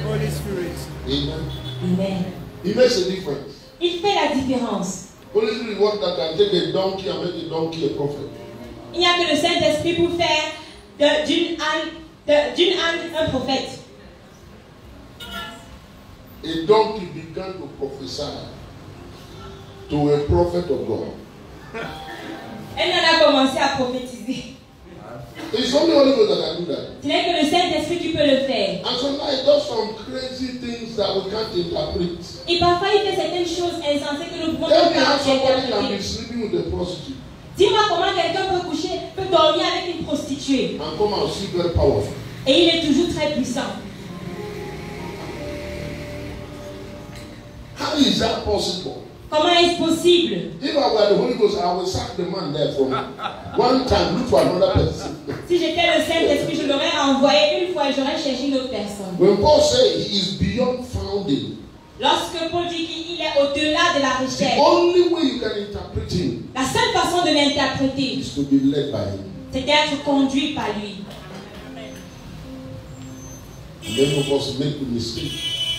Holy Spirit. Amen. Amen. He makes a difference. Il fait la différence. Holy Spirit is one that can take a donkey and make a donkey a prophet. Il n'y a que le Saint-Esprit pour faire d'une âne un prophète. A donkey began to prophesy to a prophet of God. Elle en a commencé à prophétiser. It's only Holy Ghost that can do that. Ce n'est que le Saint-Esprit qui peut le faire. And sometimes he does some crazy things that we can't interpret. Et parfois il fait certaines choses insensées que nous pouvons Tell me pas how somebody can be interpréter. sleeping with a prostitute Dis-moi comment quelqu'un peut dormir avec une prostituée. and come out still very powerful. Et il est toujours très puissant. How is that possible? Comment est-ce possible? If I were the Holy Ghost, I would sack the man there from one time, look for another person. Si j'étais le Saint-Esprit, je l'aurais envoyé une fois et j'aurais cherché une autre personne. When Paul said he is beyond founding, Lorsque Paul dit qu'il est au-delà de la the recherche, only way you can interpret him la seule façon de l'interpréter, is to be led by him. c'est d'être conduit par lui. Many of us make the mistake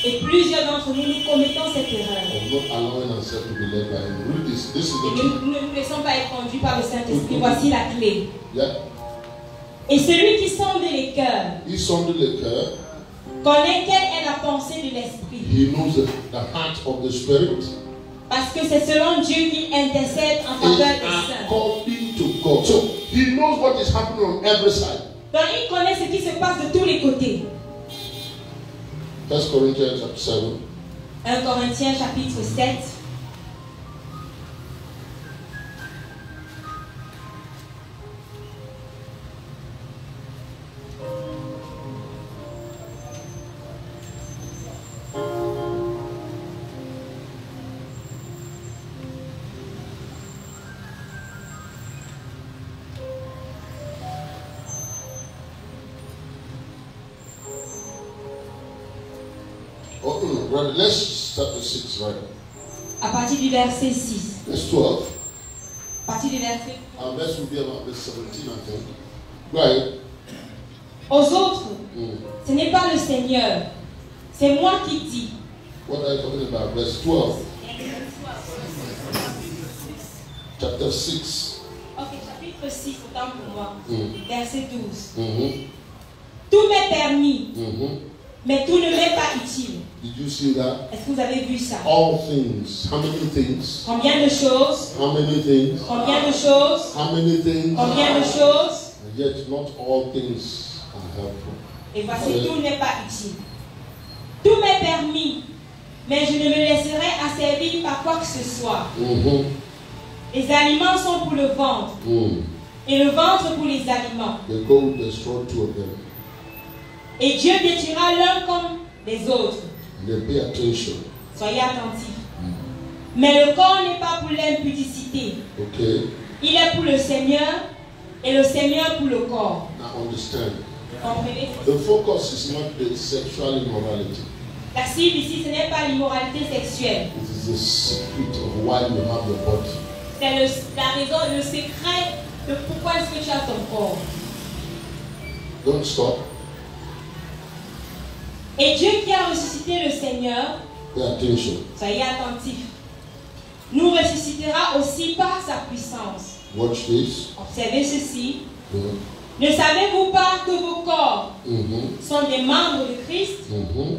Et plusieurs d'entre nous, nous commettons cette erreur. of not allowing ourselves to be led by him. Read this. This is Et the truth. nous ne nous laissons pas être conduits par le Saint-Esprit. Voici la clé. Yeah. Et celui qui sonde les cœurs He sonded the cœur. connaît quelle est la pensée de l'Esprit. He knows the heart of the Spirit. Parce que c'est selon Dieu qu'il intercède en faveur des saints. According to God. So he knows what is happening on every side. Donc il connaît ce qui se passe de tous les côtés. 1 Corinthians chapter 7. 1 Corinthiens chapitre 7. Oh, brother, let's start the 6 right now. À partir du verset 6. Verse 12. À partir du verset. Our verse will be about verse 17, I think. Right. Aux autres, ce n'est pas le Seigneur, c'est moi qui dis. What are you talking about? Verse 12. Chapter 6. Ok, chapitre 6, autant pour moi. Verset 12. Mm-hmm. Tout m'est permis, Mm-hmm. mais tout ne m'est pas utile. Did you see that? Est-ce que vous avez vu ça? All things. How many things? Combien de choses? How many things? Combien de choses? How many things? Combien de choses? And yet not all things are helpful. Et voici, tout n'est pas utile. Tout m'est permis, mais je ne me laisserai asservir par quoi que ce soit. Mm-hmm. Les aliments sont pour le ventre, et le ventre pour les aliments. The gold destroyed 2 of them. Et Dieu détruira l'un comme les autres. And then pay attention. Soyez attentifs. Mais le corps n'est pas pour l'impudicité. Okay? Il est pour le Seigneur, et le Seigneur pour le corps. Now understand. Comprenez? The focus is not the sexual immorality. La cible ici, ce n'est pas l'immoralité sexuelle. It is the secret of why you have your body. C'est la raison, le secret de pourquoi est-ce que tu as ton corps. Don't stop. Et Dieu qui a ressuscité le Seigneur, Pay attention. soyez attentifs, nous ressuscitera aussi par sa puissance. Watch this. Observez ceci. Mm-hmm. Ne savez-vous pas que vos corps Mm-hmm. sont des membres de Christ? Mm-hmm.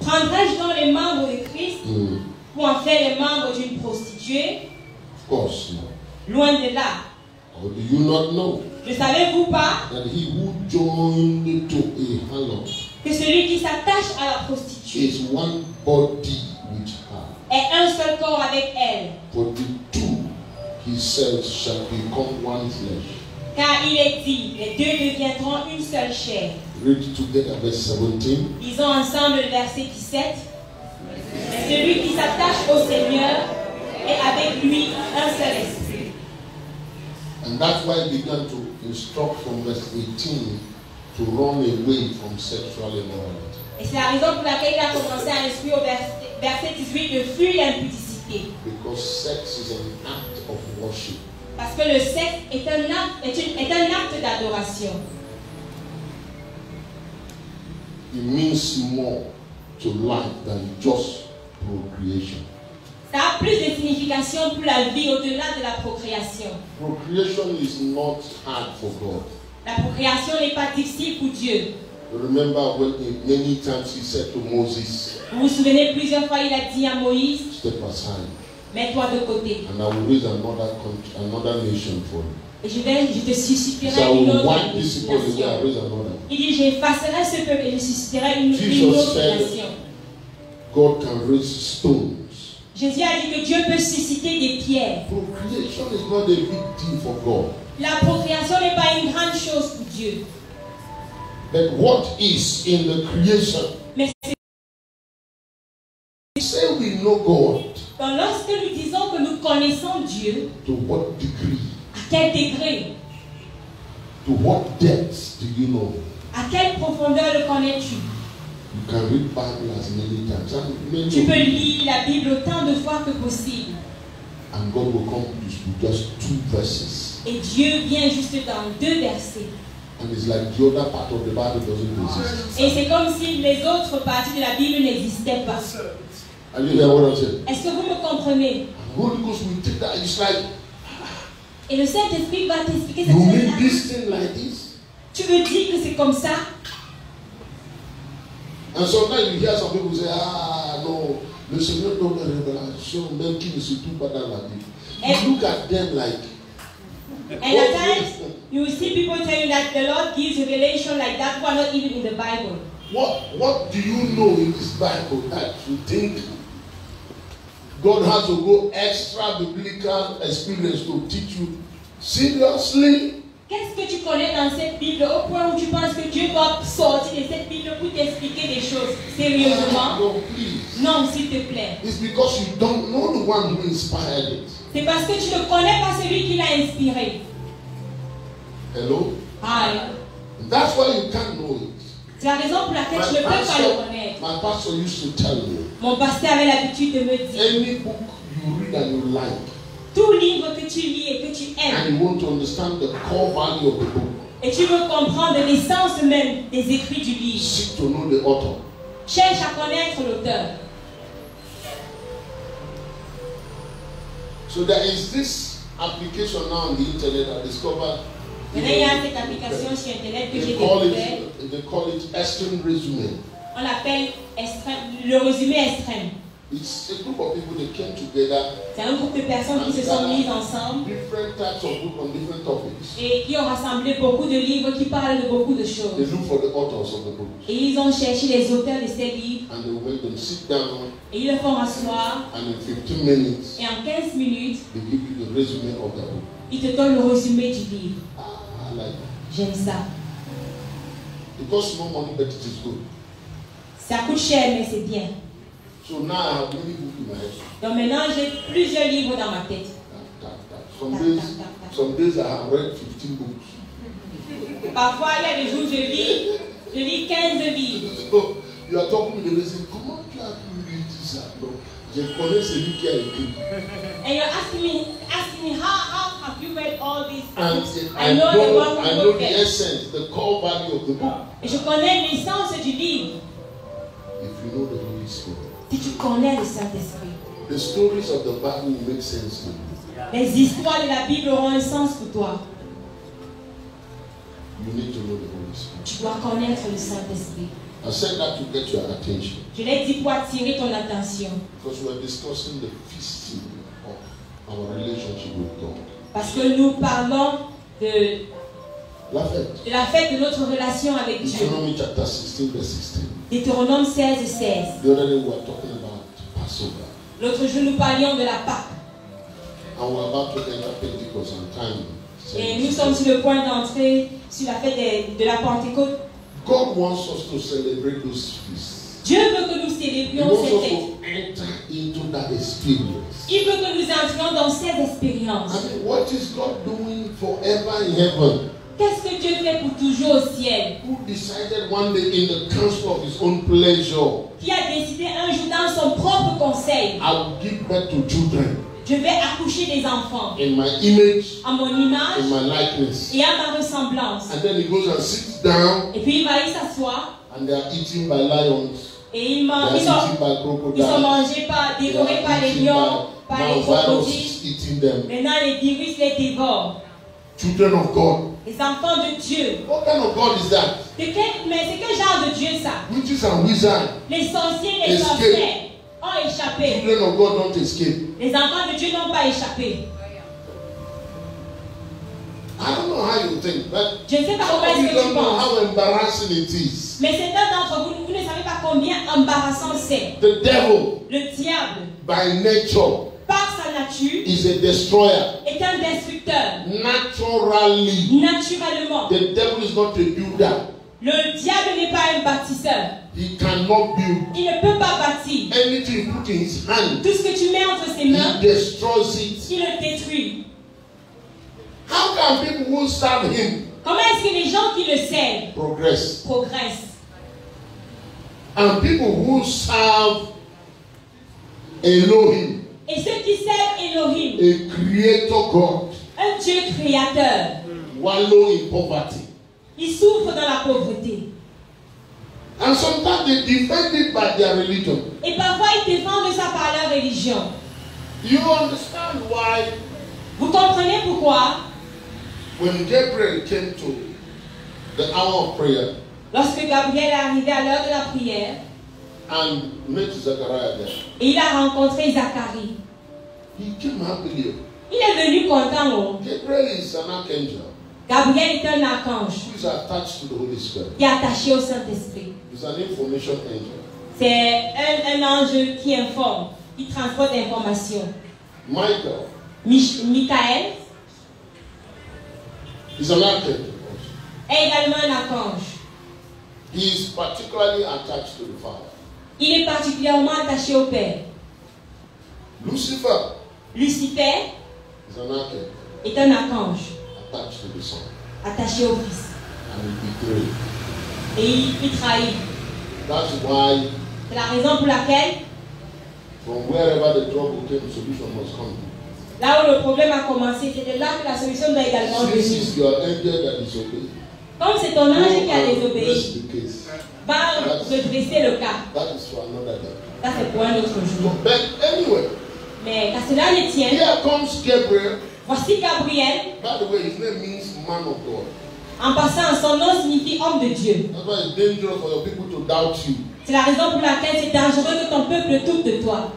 Prendrais-je donc les membres de Christ Mm. pour en faire les membres d'une prostituée? Of course not. Loin de là. Or do you not know Ne savez-vous pas that he who joined to a harlot que celui qui s'attache à la prostituée is one body with her? est un seul corps avec elle? For the two, he says, shall become one flesh. Car il est dit, les deux deviendront une seule chair. Read together verse 17. Lisons ensemble le verset 17. Celui qui s'attache au Seigneur est avec lui un seul esprit. And that's why he began to instruct from verse 18 to run away from sexual immorality. Et c'est la raison pour laquelle il a commencé à instruire au verset 18 de fuir l'impudicité. Because sex is an act of worship. Parce que le sexe est un acte d'adoration. it means more to life than just procreation. Ça a plus de signification pour la vie au-delà de la procréation. Procreation is not hard for God. La procréation n'est pas difficile pour Dieu. Remember when many times he said to Moses, Vous vous souvenez, plusieurs fois il a dit à Moïse, step aside, mets-toi de côté. and I will raise another nation for you. Et je te susciterai So I une will autre wipe these people away nation. and raise another. Il dit, j'effacerai ce peuple et je susciterai une Jesus autre said, nation. God can raise stones. Jésus a dit que Dieu peut susciter des pierres. Procreation is not a big deal for God. La procréation n'est pas une grande chose pour Dieu. But what is in the creation? Mais c'est We say we know God. donc lorsque nous disons que nous connaissons Dieu, To what degree? à quel degré, To what depth do you know? à quelle profondeur le connais-tu? You can read Bible as many times. And many Tu of peux you- lire la Bible autant de fois que possible. And God will come with just 2 verses. Et Dieu vient juste dans 2 versets. And it's like the other part of the Bible doesn't exist. Et c'est comme si les autres parties de la Bible n'existaient pas. Are you hear what I'm saying? Est-ce que vous me comprenez? And Holy Ghost will take that. It's like, Et le Saint-Esprit va t'expliquer cette you mean chose-là. this thing like this? Tu veux dire que c'est comme ça? And sometimes you hear some people say, no, le Seigneur donne la révélation, même qui ne se trouve pas dans la Bible. You look at them like, And at times, you will see people telling that the Lord gives revelation like that who are not even in the Bible. what do you know in this Bible that you think God has to go extra biblical experience to teach you? Seriously? Qu'est-ce que tu connais dans cette Bible au point où tu penses que Dieu doit sortir de cette Bible pour t'expliquer des choses sérieusement? No, please. Non, s'il te plaît. It's because you don't know the one who inspired it. C'est parce que tu ne connais pas celui qui l'a inspiré. Hello? Hi. That's why you can't know it. C'est la raison pour laquelle tu ne peux pas le connaître. My pastor used to tell me, Mon pasteur avait l'habitude de me dire, any book you read and you like, tout livre que tu lis et que tu aimes, and you want to understand the core value of the book, et tu veux comprendre l'essence même des écrits du livre, seek to know the author. cherche à connaître l'auteur. So there is this application now on the internet I discovered. Maintenant, il y a cette application sur Internet que j'ai découverte. They call it extreme resume. On l'appelle le résumé extrême. It's a group of people that came together, C'est un groupe de personnes qui se sont mises ensemble different types of books on different topics. et qui ont rassemblé beaucoup de livres qui parlent de beaucoup de They choses. look for the authors of the books. Et ils ont cherché les auteurs de ces livres And they make them sit down, et ils le font asseoir and in 15 minutes, et en 15 minutes, they give you the resume of the book. ils te donnent le résumé du livre. I like that. J'aime ça. It costs no money, but it is good. Ça coûte cher, mais c'est bien. So now I have many books in my head. Donc maintenant, j'ai plusieurs livres dans ma tête. Some days I have read 15 books. Parfois, il y a des jours où je lis 15 livres. So you are talking to the person, comment tu as pu lire tout ça? Non, je connais celui qui a écrit. And you're asking me how have you read all these And books? I the know one who wrote the them. essence, the core value of the book. Et je connais l'essence du livre. If you know the Holy Spirit. Si tu connais le Saint-Esprit. The stories of the Bible will make sense to you. Les histoires de la Bible auront un sens pour toi. You need to know the Holy Spirit. Tu dois connaître le Saint-Esprit. I said that to get your attention. Je l'ai dit pour attirer ton attention. Because we are discussing the feasting of our relationship with God. Parce que nous parlons de La fête. la fête de notre relation avec Dieu. Deuteronomy chapter 16, verse 16. Deutéronome 16, 16. The other day we were talking about Passover. L'autre jour, nous parlions de la Pâque. And we're about to enter Pentecost and time. Et nous sommes sur le point d'entrer sur la fête de la Pentecôte. God wants us to celebrate those feasts. Dieu veut que nous He célébrions wants cette us fête. to enter into that experience. Il veut que nous entrions dans cette expérience. I mean, what is God doing forever in heaven? Qu'est-ce que Dieu fait pour toujours au ciel? Who decided one day in the council of his own pleasure, Qui a décidé un jour dans son propre conseil, I will give birth to children je vais accoucher des enfants in my image, à mon in image my likeness. et à ma ressemblance. And then he goes and sits down Et puis il va y s'asseoir And they are eaten by lions. Et They are eaten by ils sont crocodiles. mangés dévorés par les lions, par les crocodiles. Viruses eating them. Maintenant, les virus les dévorent. Children of God. Les enfants de Dieu. What kind of God is that? Mais c'est quel genre de Dieu ça? Witches and wizards. Les sorciers, les Escape. sorcières ont échappé. Children of God don't escape. Les enfants de Dieu n'ont pas échappé. I don't know how you think, but Je ne sais pas some comment of est-ce you que tu don't know penses. how embarrassing it is. Mais certains d'entre vous, vous ne savez pas combien embarrassant c'est. The devil, Le diable, by nature, par sa nature, is a destroyer. est un destructeur. Naturally, Naturellement, the devil is not a builder. le diable n'est pas un bâtisseur. He cannot build. Il ne peut pas bâtir. Anything you put in his hand, Tout ce que tu mets entre ses mains, he destroys it. il le détruit. How can people who serve him Comment est-ce que les gens qui le servent progress? progressent? And people who serve Elohim, Et ceux qui servent Elohim, a creator God, un Dieu créateur, wallow in poverty. ils souffrent dans la pauvreté. And sometimes they defend it by their religion. Et parfois, ils défendent ça par leur religion. You understand why Vous comprenez pourquoi, when Gabriel came to the hour of prayer lorsque Gabriel est arrivé à l'heure de la prière, and met Zechariah there, et il a rencontré Zacharie, he came happily. il est venu content. Oh. Gabriel is an archangel Gabriel est un archange who is attached to the Holy Spirit. qui est attaché au Saint-Esprit. He's an information angel. C'est un ange qui informe, qui transporte l'information. Michael Michael is an archangel also. est également un archange. He is particularly attached to the Father. Il est particulièrement attaché au Père. Lucifer Lucifer is an archangel est un archange attached to the Son. attaché au Fils. And he betrayed. Et il trahit. That's why C'est la raison pour laquelle, from wherever the trouble came, solution must come. là où le problème a commencé, c'est de là que la solution doit également Since venir. it's your angel that is obeyed, Comme c'est ton ange qui a go and désobéi, press the case. va redresser le cas. That is for another day. Ça, c'est pour un autre jour. But anyway, Mais qu'à cela ne tienne, here comes Gabriel. voici Gabriel. By the way, his name means man of God. En passant, son nom signifie homme de Dieu. That's why it's dangerous for your people to doubt you. C'est la raison pour laquelle c'est dangereux que ton peuple doute de toi.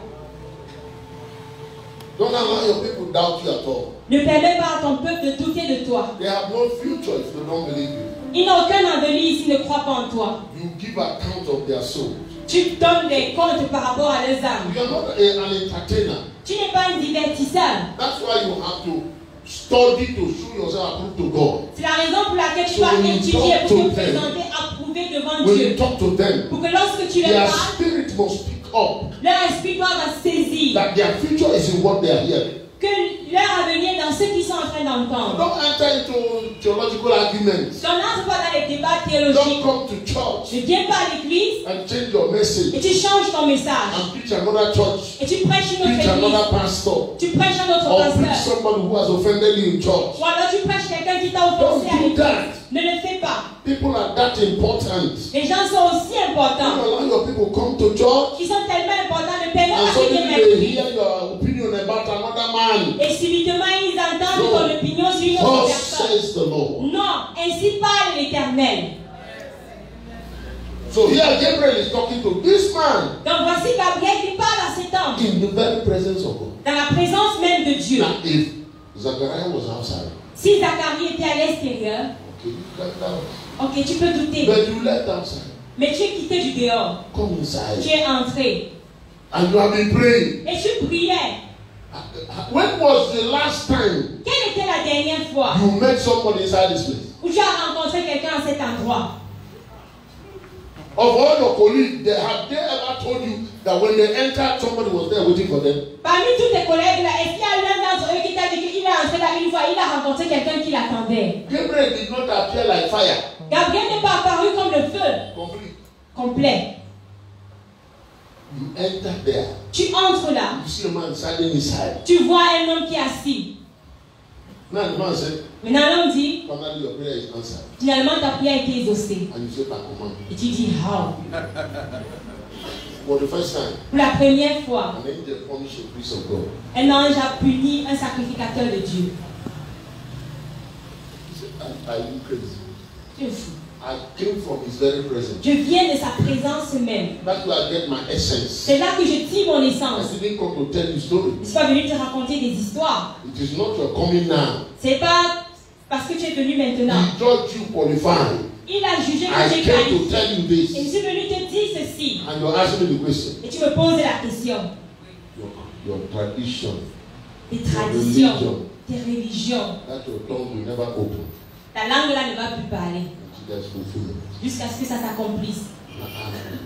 Don't allow your people to doubt you at all. Ne permets pas à ton peuple de douter de toi. They have no future if they don't believe you. Ils n'ont aucun avenir s'ils ne croient pas en toi. You give account of their soul. Tu donnes des comptes par rapport à leurs âmes. You are not an entertainer. Tu n'es pas un divertisseur. That's why you have to study to show yourself approved to God. C'est la raison pour laquelle tu So dois when you étudier talk pour to te them, présenter approuvé devant When Dieu. you talk to them, Pour que lorsque tu leur their parles, spirit must speak up leur esprit doit saisir that their future is in what they are hearing. que leur avenir est dans ce qu'ils sont en train d'entendre. Don't enter into theological arguments. Donc n'entre pas dans les débats Don't théologiques. come to church Ne viens pas à l'église and change your et message tu changes ton message. and preach another church, Et tu prêches une autre preach another église. pastor, Tu prêches un autre or preach pasteur. somebody who has offended you in church. Ou alors tu prêches quelqu'un qui t'a Don't offensé à do l'église. that. Ne le fais pas. People are that important. Les gens sont aussi Don't importants. allow your people come to church Ils sont tellement importants. Ne permets and pas qu'ils viennent à suddenly they l'église. hear your opinion about another man. Et subitement ils entendent ton opinion sur une autre Thus personne. says the Lord. Non, ainsi parle l'Éternel. So here Gabriel is talking to this man Donc voici Gabriel qui parle à cet homme in the very presence of God. dans la présence même de Dieu. Now, if Zechariah was outside, Si Zacharie était à l'extérieur, okay, you let out. ok, tu peux douter. But you left outside. Mais tu es quitté du dehors. Come Tu inside. es entré. And you have been praying. Et tu priais. When was the last time Quelle était la dernière fois you met somebody inside this place? où tu as rencontré quelqu'un à cet endroit? Of all your colleagues, have they ever told you that when they entered, somebody was there waiting for them? Parmi tous tes collègues là, est-ce qu'il y a l'un d'entre eux qui t'a dit qu'il est entré là une fois, il a rencontré quelqu'un qui l'attendait? Gabriel did not appear like fire. Gabriel n'est pas apparu comme le feu Complete. complet. You enter there. Tu entres là, You see a man standing inside. tu vois un homme qui est assis. Now the man said, Maintenant, l'homme dit, finally your prayer is answered. finalement, ta prière a été exaucée. And you say, par comment? Et tu dis, how? For the first time, Pour la première fois, an angel punished a priest of God. un ange a puni un sacrificateur de Dieu. He said, are you crazy? Tu es fou. I came from his very presence. Je viens de sa présence même. That's where I get my essence. C'est là que je tire mon essence. I didn't come to tell you story. Je ne suis pas venu te raconter des histoires. It is not your coming now. C'est pas parce que tu es venu maintenant. He judged you qualified. Il a jugé que I tu es came to qualifié. tell you Et je this. suis venu te dire ceci. And you're asking me the question. Et tu me poses la question. Your tradition, Tes traditions, tes religions. that your tongue will never open Ta langue là ne va plus parler. until there's fulfillment. Jusqu'à ce que ça s'accomplisse.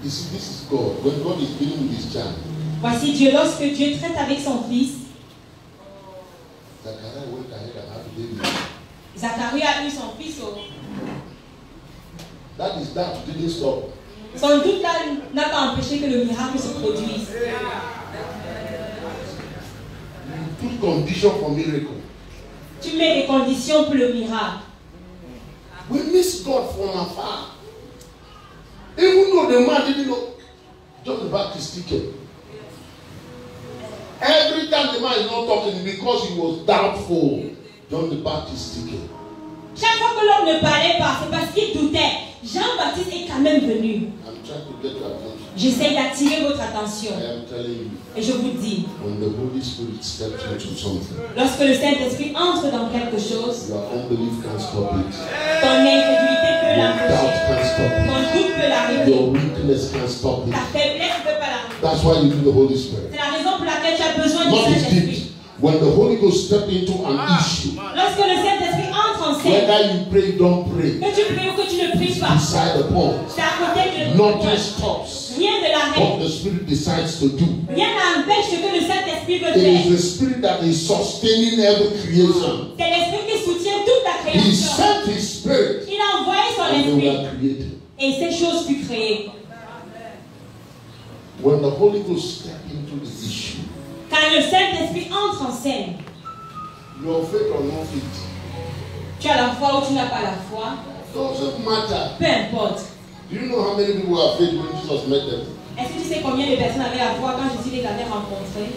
You see, this is God. When God is dealing with his child, Voici Dieu, lorsque Dieu traite avec son fils, Zachariah went ahead and had a baby. Zacharie a eu son fils. That didn't stop. Son doute là n'a pas empêché que le miracle se produise. You put condition for miracle. Tu mets des conditions pour le miracle. We miss God from afar. Even though the man didn't know, John the Baptist speaking. Every time the man is not talking because he was doubtful, John the Baptist speaking. Chaque fois que l'homme ne parlait pas, c'est parce qu'il doutait. Jean-Baptiste est quand même venu. I'm trying to get your attention. J'essaie d'attirer votre attention. I am telling you, Et je vous dis, when the Holy Spirit steps into something, lorsque le Saint-Esprit entre dans quelque chose, your unbelief can't stop it. ton incrédulité peut Your doubt l'empêcher. can't stop Ton it. doute peut l'arrêter. Your weakness can't stop it. Ta faiblesse ne peut pas l'arrêter. That's why you need the Holy Spirit. C'est la raison pour laquelle tu as besoin du What is Saint-Esprit. deep? When the Holy Ghost steps into an issue, Lorsque le Saint-Esprit entre en scène, whether you pray, don't pray, que tu pries ou que tu ne pries pas, beside the point, c'est à côté de nothing stops rien ne l'arrête. what the Spirit decides to do. Rien n'empêche ce que le Saint-Esprit veut It is faire. the Spirit that is sustaining every creation. C'est l'Esprit qui soutient toute la He création. sent His Spirit Il a envoyé son and they Esprit were created. et ces choses furent créées. When the Holy Ghost steps into the issue, Quand le Saint-Esprit entre en scène, your faith or no faith, tu as la foi ou tu n'as pas la foi, doesn't matter. peu importe. Do you know how many people have faith when Jesus met them? Est-ce que tu sais combien de personnes avaient la foi quand Jésus les avait rencontrés?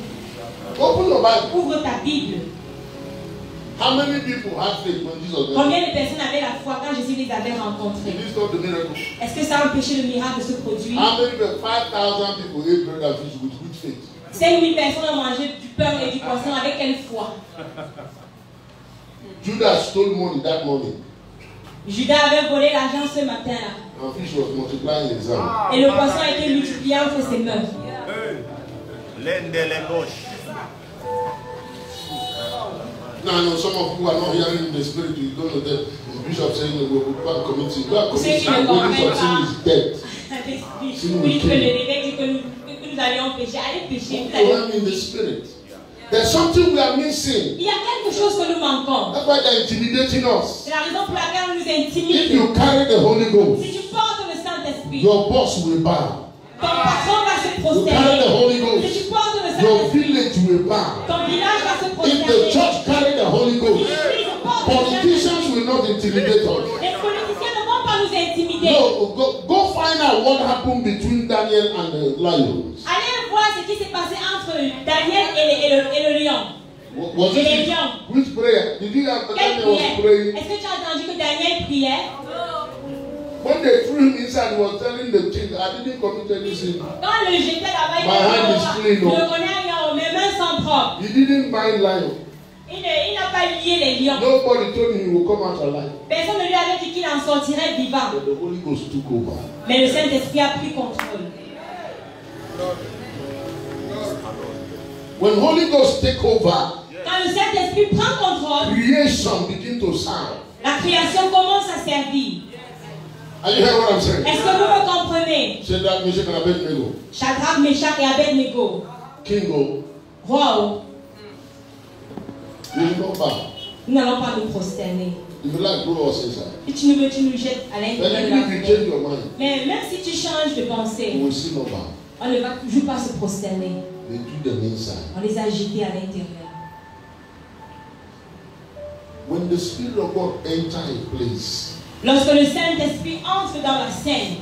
Open your Bible. Ouvre ta Bible. How many people have faith when Jesus met them? Combien de personnes avaient la foi quand Jésus les avait rencontrés? Did he stop the miracle? Est-ce que ça a empêché le miracle de se produire? How many people? 5,000 people ate bread and fish with good faith. 5000 personnes ont mangé du pain et du poisson avec quelle foi? Judas stole money that morning. Judas avait volé l'argent ce matin-là. And fish was multiplying in his hand. Et le poisson a été multiplié entre ses mains. Now, some of you are not hearing the spirit. You don't know that the bishop saying we will go and commit sin. Go and commit sin. The bishop saying is dead. Oui, que l'évêque dit que nous allions pécher. Allez pécher. You are in the spirit. There's something we are missing. Il y a quelque chose que nous manquons. That's why they're intimidating us. C'est la raison pour laquelle on nous If intimide. you carry the Holy Ghost, Si tu portes le Saint-Esprit, your boss will bow. ton patron va se You carry the prosterner. Holy Si Ghost, tu portes le your Saint-Esprit, village will bow. ton village va se If the prosterner. church carry the Holy Si Ghost, l'Église porte le Saint-Esprit, politicians will not intimidate us. les politiciens ne vont pas nous intimider. No, go find out what happened between Daniel and the lions. Allez voir ce qui s'est passé entre Daniel et le lion. Was Et les it lions. which prayer? Did you have Quelle Daniel was prière? praying? Est-ce que tu as entendu que Daniel priait? When they threw him inside, he was telling the king, I didn't commit any sin. Quand le jetait là-bas, il My hand is dit, clean, je oh. ne connais rien, mes mains sont propres. He didn't bind lion. Il n'a pas lié les lions. Nobody told him he will come out alive. Personne ne lui avait dit qu'il en sortirait vivant. But the Holy Ghost took over. Mais le Saint-Esprit a pris contrôle. When Holy Ghost take over, Quand le Saint-Esprit prend contrôle, creation begin to sound. la création commence à servir. Are you hearing what I'm saying? Est-ce que vous me comprenez? Shadrach, Meshach, and Abednego. Shadrach, Meshach et Abednego. King, Wow, you will not bow. nous n'allons pas nous prosterner. If you like, throw us inside. Si tu ne veux, tu nous jettes à l'intérieur Then de even la if you foule. change your mind, Mais même si tu changes de you pensée, will still not bow. on ne va toujours pas se prosterner. They do them inside. On les a jetés à l'intérieur. When the Spirit of God enters a place, Lorsque le Saint-Esprit entre dans la scène,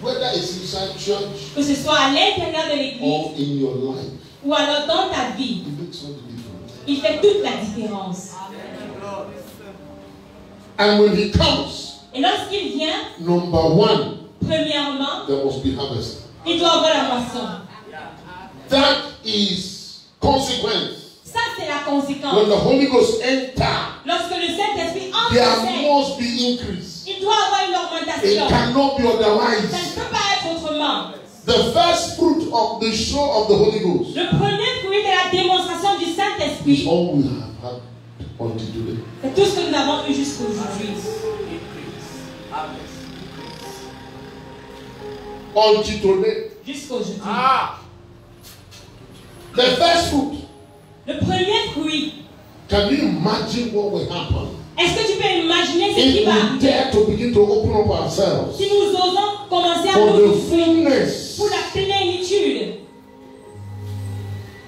whether it's inside church que ce soit à l'intérieur de l'église or in your life, ou alors dans ta vie, it makes all the difference. il fait toute la différence. And when He comes, Et lorsqu'il vient, number one, premièrement, there must be harvest. il doit avoir la moisson. That is consequence. Ça, c'est la When conséquence. the Holy Ghost enters, Lorsque le Saint-Esprit entre en there scène, must be increase. il doit avoir une It augmentation. cannot be Ça otherwise. ne peut pas être autrement. The first fruit of the show of the Holy Ghost Le premier fruit de la démonstration du is Saint-Esprit, all we have had until today. c'est tout ce que nous avons eu jusqu'aujourd'hui. Until today. Jusqu'aujourd'hui. The first fruit. Le premier fruit, Can you imagine what will happen est-ce que tu peux imaginer ce if qui va we arriver dare to begin to open up ourselves si nous osons commencer à for nous the ouvrir fullness? pour la plénitude?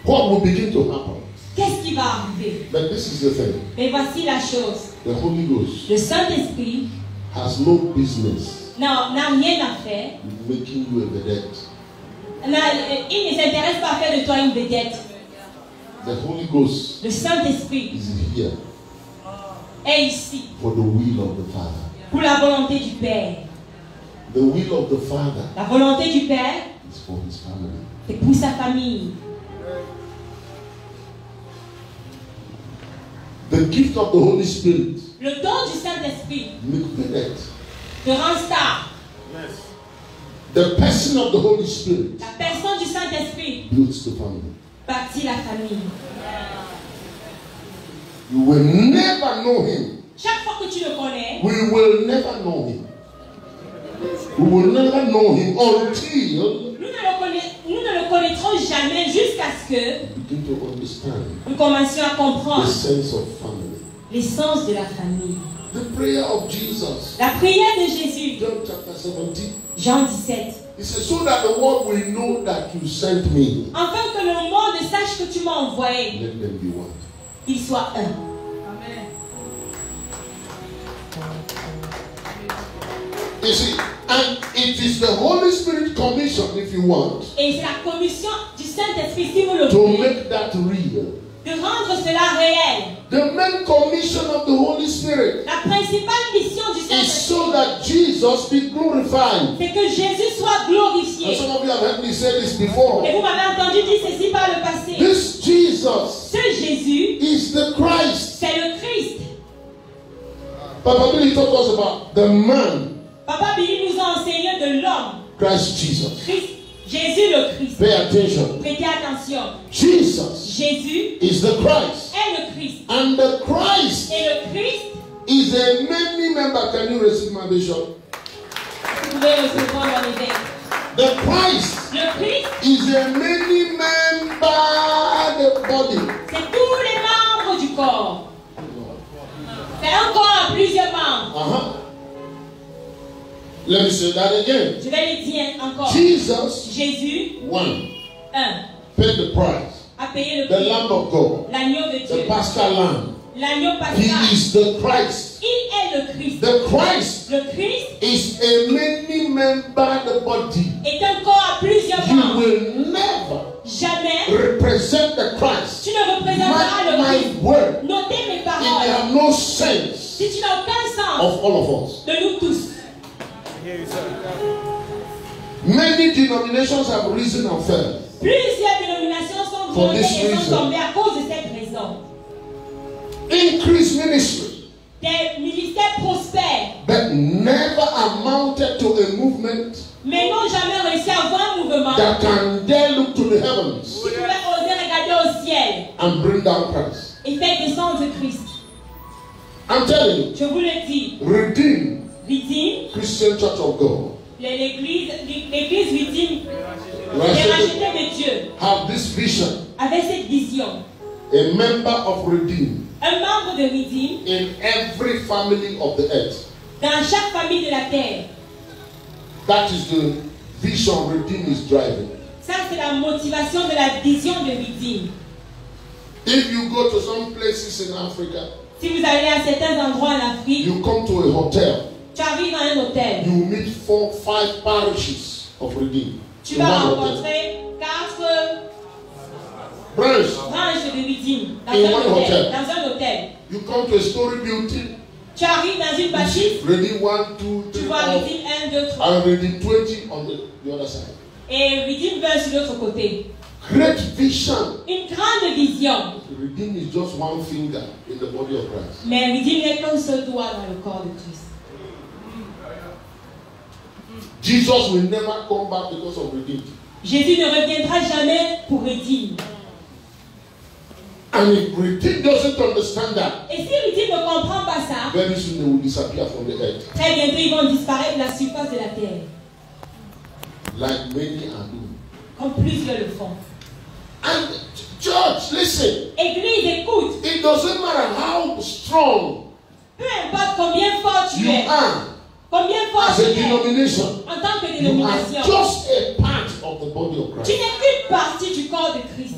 What will begin to happen? Qu'est-ce qui va arriver? But this is the thing. Mais voici la chose. The Holy Ghost Le Saint-Esprit has no business n'a rien à faire. with making you a vedette. Il ne s'intéresse pas à faire de toi une vedette. The Holy Ghost Le Saint-Esprit is here est ici for the will of the Father. pour la volonté du Père. The will of the Father La volonté du Père, is for His family. c'est pour sa famille. The gift of the Holy Spirit Le don du Saint-Esprit make vedette. te rend star. The person of the Holy Spirit La personne du Saint-Esprit builds the family. bâtit la famille. You will never know Him. Chaque fois que tu le connais, We will never know Him. We will never know Him until nous ne le connaîtrons jamais jusqu'à ce que we begin to understand nous commencions à the comprendre sense of family. l'essence de la famille. The prayer of Jesus, La prière de Jésus, John chapter 17, Jean 17. He says, so that the world will know that you sent me, Afin que le monde sache que tu m'as envoyé, let them be one. qu'il soit un. You see, and it is the Holy Spirit commission, if you want, Et c'est la commission du Saint-Esprit, si vous le to voulez, make that real. de rendre cela réel. The main commission of the Holy Spirit La principale mission du is Saint-Esprit, so that Jesus be glorified. c'est que Jésus soit glorifié. And some of you have heard me say this before. Et vous m'avez entendu dire ceci par le passé. This Jesus Ce Jésus, is the Christ. c'est le Christ. Papa Billy taught us about the man, Papa Billy nous a enseigné de l'homme, Christ Jesus. Christ, Jésus le Christ. Pay attention. Prêtez attention. Jesus Jésus is the Christ. est le Christ. And the Christ Et le Christ, is a many member. Can you receive my bishop? vous pouvez recevoir dans l'évêque. The Christ Le Christ, is a many member the body. c'est tous les membres du corps. C'est un corps à plusieurs membres. Let me say that again. Je vais le dire encore. Jesus, Jésus, one, un, paid the price. a payé le The prix. Lamb of God, L'agneau de the Dieu. Paschal Lamb. L'agneau He pascal. is the Christ. Il est le Christ. The Christ Le Christ is a many member the body. est un corps à plusieurs You membres. will never Jamais represent the Christ. tu ne représenteras Mark le my Christ. word. Notez mes It paroles. have no sense Si tu n'as aucun sens of all of us. de nous tous. Many denominations have risen and fell. Plusieurs dénominations sont For montées this et sont reason. tombées à cause de cette raison. Increased ministry, Des ministères prospèrent, but never amounted to a movement mais n'ont jamais réussi à avoir un mouvement that can dare look to the heavens qui pouvait oser regarder au ciel and bring down Christ. et faire descendre Christ. I'm telling you, Je vous le dis, Redeemed Redeemed, Christian Church of God l'église Redeemed, les Russia, rachetés de Dieu, have this vision. avait cette vision. A member of Redeemed Un membre de Redeemed in every family of the earth. dans chaque famille de la terre. That is the vision Redeemed is driving. Ça, c'est la motivation de la vision de Redeemed. If you go to some places in Africa, Si vous allez à certains endroits en Afrique, you come to a hotel, tu arrives dans un hôtel, you meet 4, 5 parishes of Redeem. tu In vas one hotel. rencontrer 4 Branch. branches de Redeem dans In un one hôtel. hotel. Dans un hôtel. You come to a story building. Tu arrives dans une bâtisse, Redeem 1, 2, 3, tu vois 4, Redeem 1, 2, 3. and Redeem 20 on the other side. Et Redeem 20 sur l'autre côté. Great vision. Une grande vision. Redeem is just one finger in the body of Christ. Mais Redeem n'est qu'un seul doigt dans le corps de Christ. Jesus will never come back because of Redeem. Jésus ne reviendra jamais pour Redeem. And if Redeem doesn't understand that, Et si Redeem ne comprend pas ça, very soon they will disappear from the earth. très bientôt ils vont disparaître de la surface de la terre. Like many are doing. Comme plusieurs le font. And church, listen. Église, écoute. It doesn't matter how strong Peu importe combien fort tu you es, are combien fort as tu a es denomination. en tant que You are dénomination, just a part of the body of tu Christ. n'es qu'une partie du corps de Christ.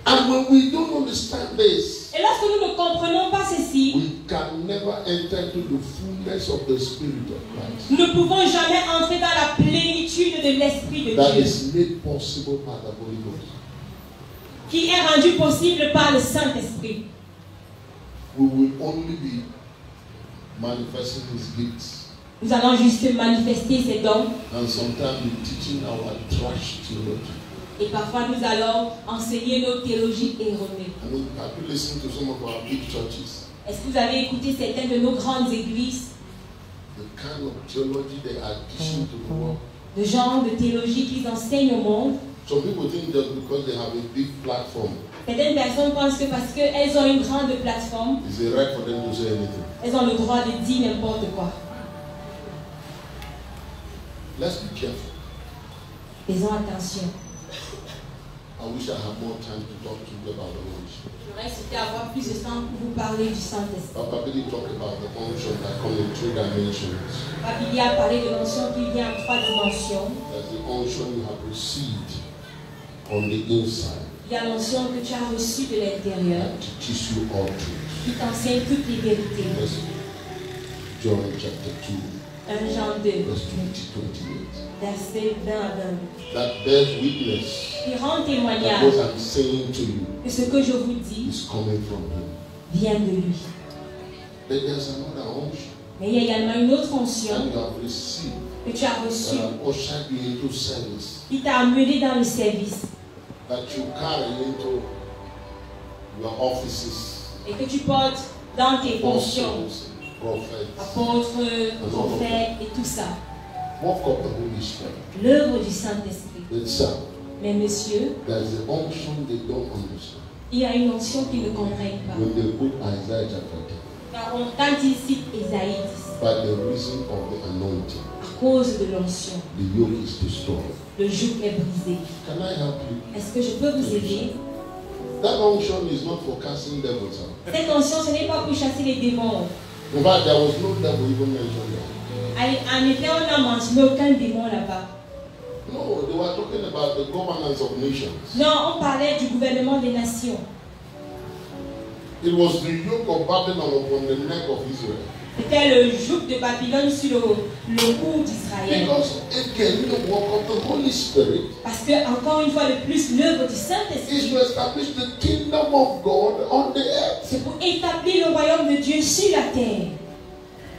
And when we don't understand this, Et lorsque nous ne comprenons pas ceci, we can never enter into the fullness of the Spirit of Christ. nous ne pouvons jamais entrer dans la plénitude de l'Esprit de That Dieu, is made possible by the Holy Ghost. qui est rendu possible par le Saint-Esprit. We will only be manifesting His gifts Nous allons juste manifester ces dons and sometimes be teaching our trash theology. et parfois nous allons enseigner nos théologies erronées. I mean, have you listened to some of our big churches? Est-ce que vous avez écouté certaines de nos grandes églises, The kind of theology they are teaching to the world. le genre de théologie qu'ils enseignent au monde? Some people think that because they have a big platform, Certaines personnes pensent que parce qu'elles ont une grande plateforme, it's a right for them to say anything. elles ont le droit de dire n'importe quoi. Let's be careful. Faisons attention. I wish I had more time to talk to you about the Holy Spirit. J'aurais souhaité avoir plus de temps pour vous parler du Saint-Esprit. Papa Billy talked about the unction that comes in 3 dimensions. Papa a parlé de l'onction qui vient en 3 dimensions. There's the unction you have received on the inside Il y a l'onction que tu as reçue de l'intérieur, that teaches you all truth. qui t'enseigne toutes les vérités. That's John chapter 2, 1 Jean 2, verse 20-28. verset 20 à 22. That bears witness Qui rend that témoignage what I'm saying to you que ce que je vous dis is coming from Him. vient de lui. But there's another unction Mais il y a également une autre that onction you have received que tu as reçue, that have ushered you into service, qui t'a amené dans le service that you carry into your offices, et que tu portes dans tes fonctions, apostles, prophets, apôtres, prophètes et tout ça. work of the Holy Spirit. L'œuvre du Saint-Esprit. But sir, Mais monsieur, there's the unction they don't understand. il y a une onction qu'ils ne comprennent pas. When they put Isaiah chapter 10, Quand ils citent Ésaïe 10, by the reason of the anointing, à cause de l'onction, the yoke is destroyed. le joug est brisé. Can I help you? Est-ce que je peux vous aider? That unction is not for casting devils out. Cette onction, ce n'est pas pour chasser les démons. In fact, there was no devil even mentioned there. En effet, on n'a mentionné aucun démon là-bas. No, they were talking about the governance of nations. Non, on parlait du gouvernement des nations. It was the yoke of Babylon upon the neck of Israel. C'était le joug de Babylone sur le cou d'Israël. Because again, the work of the Holy Spirit Parce que, encore une fois de plus, l'œuvre du is Saint-Esprit, to establish the kingdom of God on the earth. c'est pour établir le royaume de Dieu sur la terre.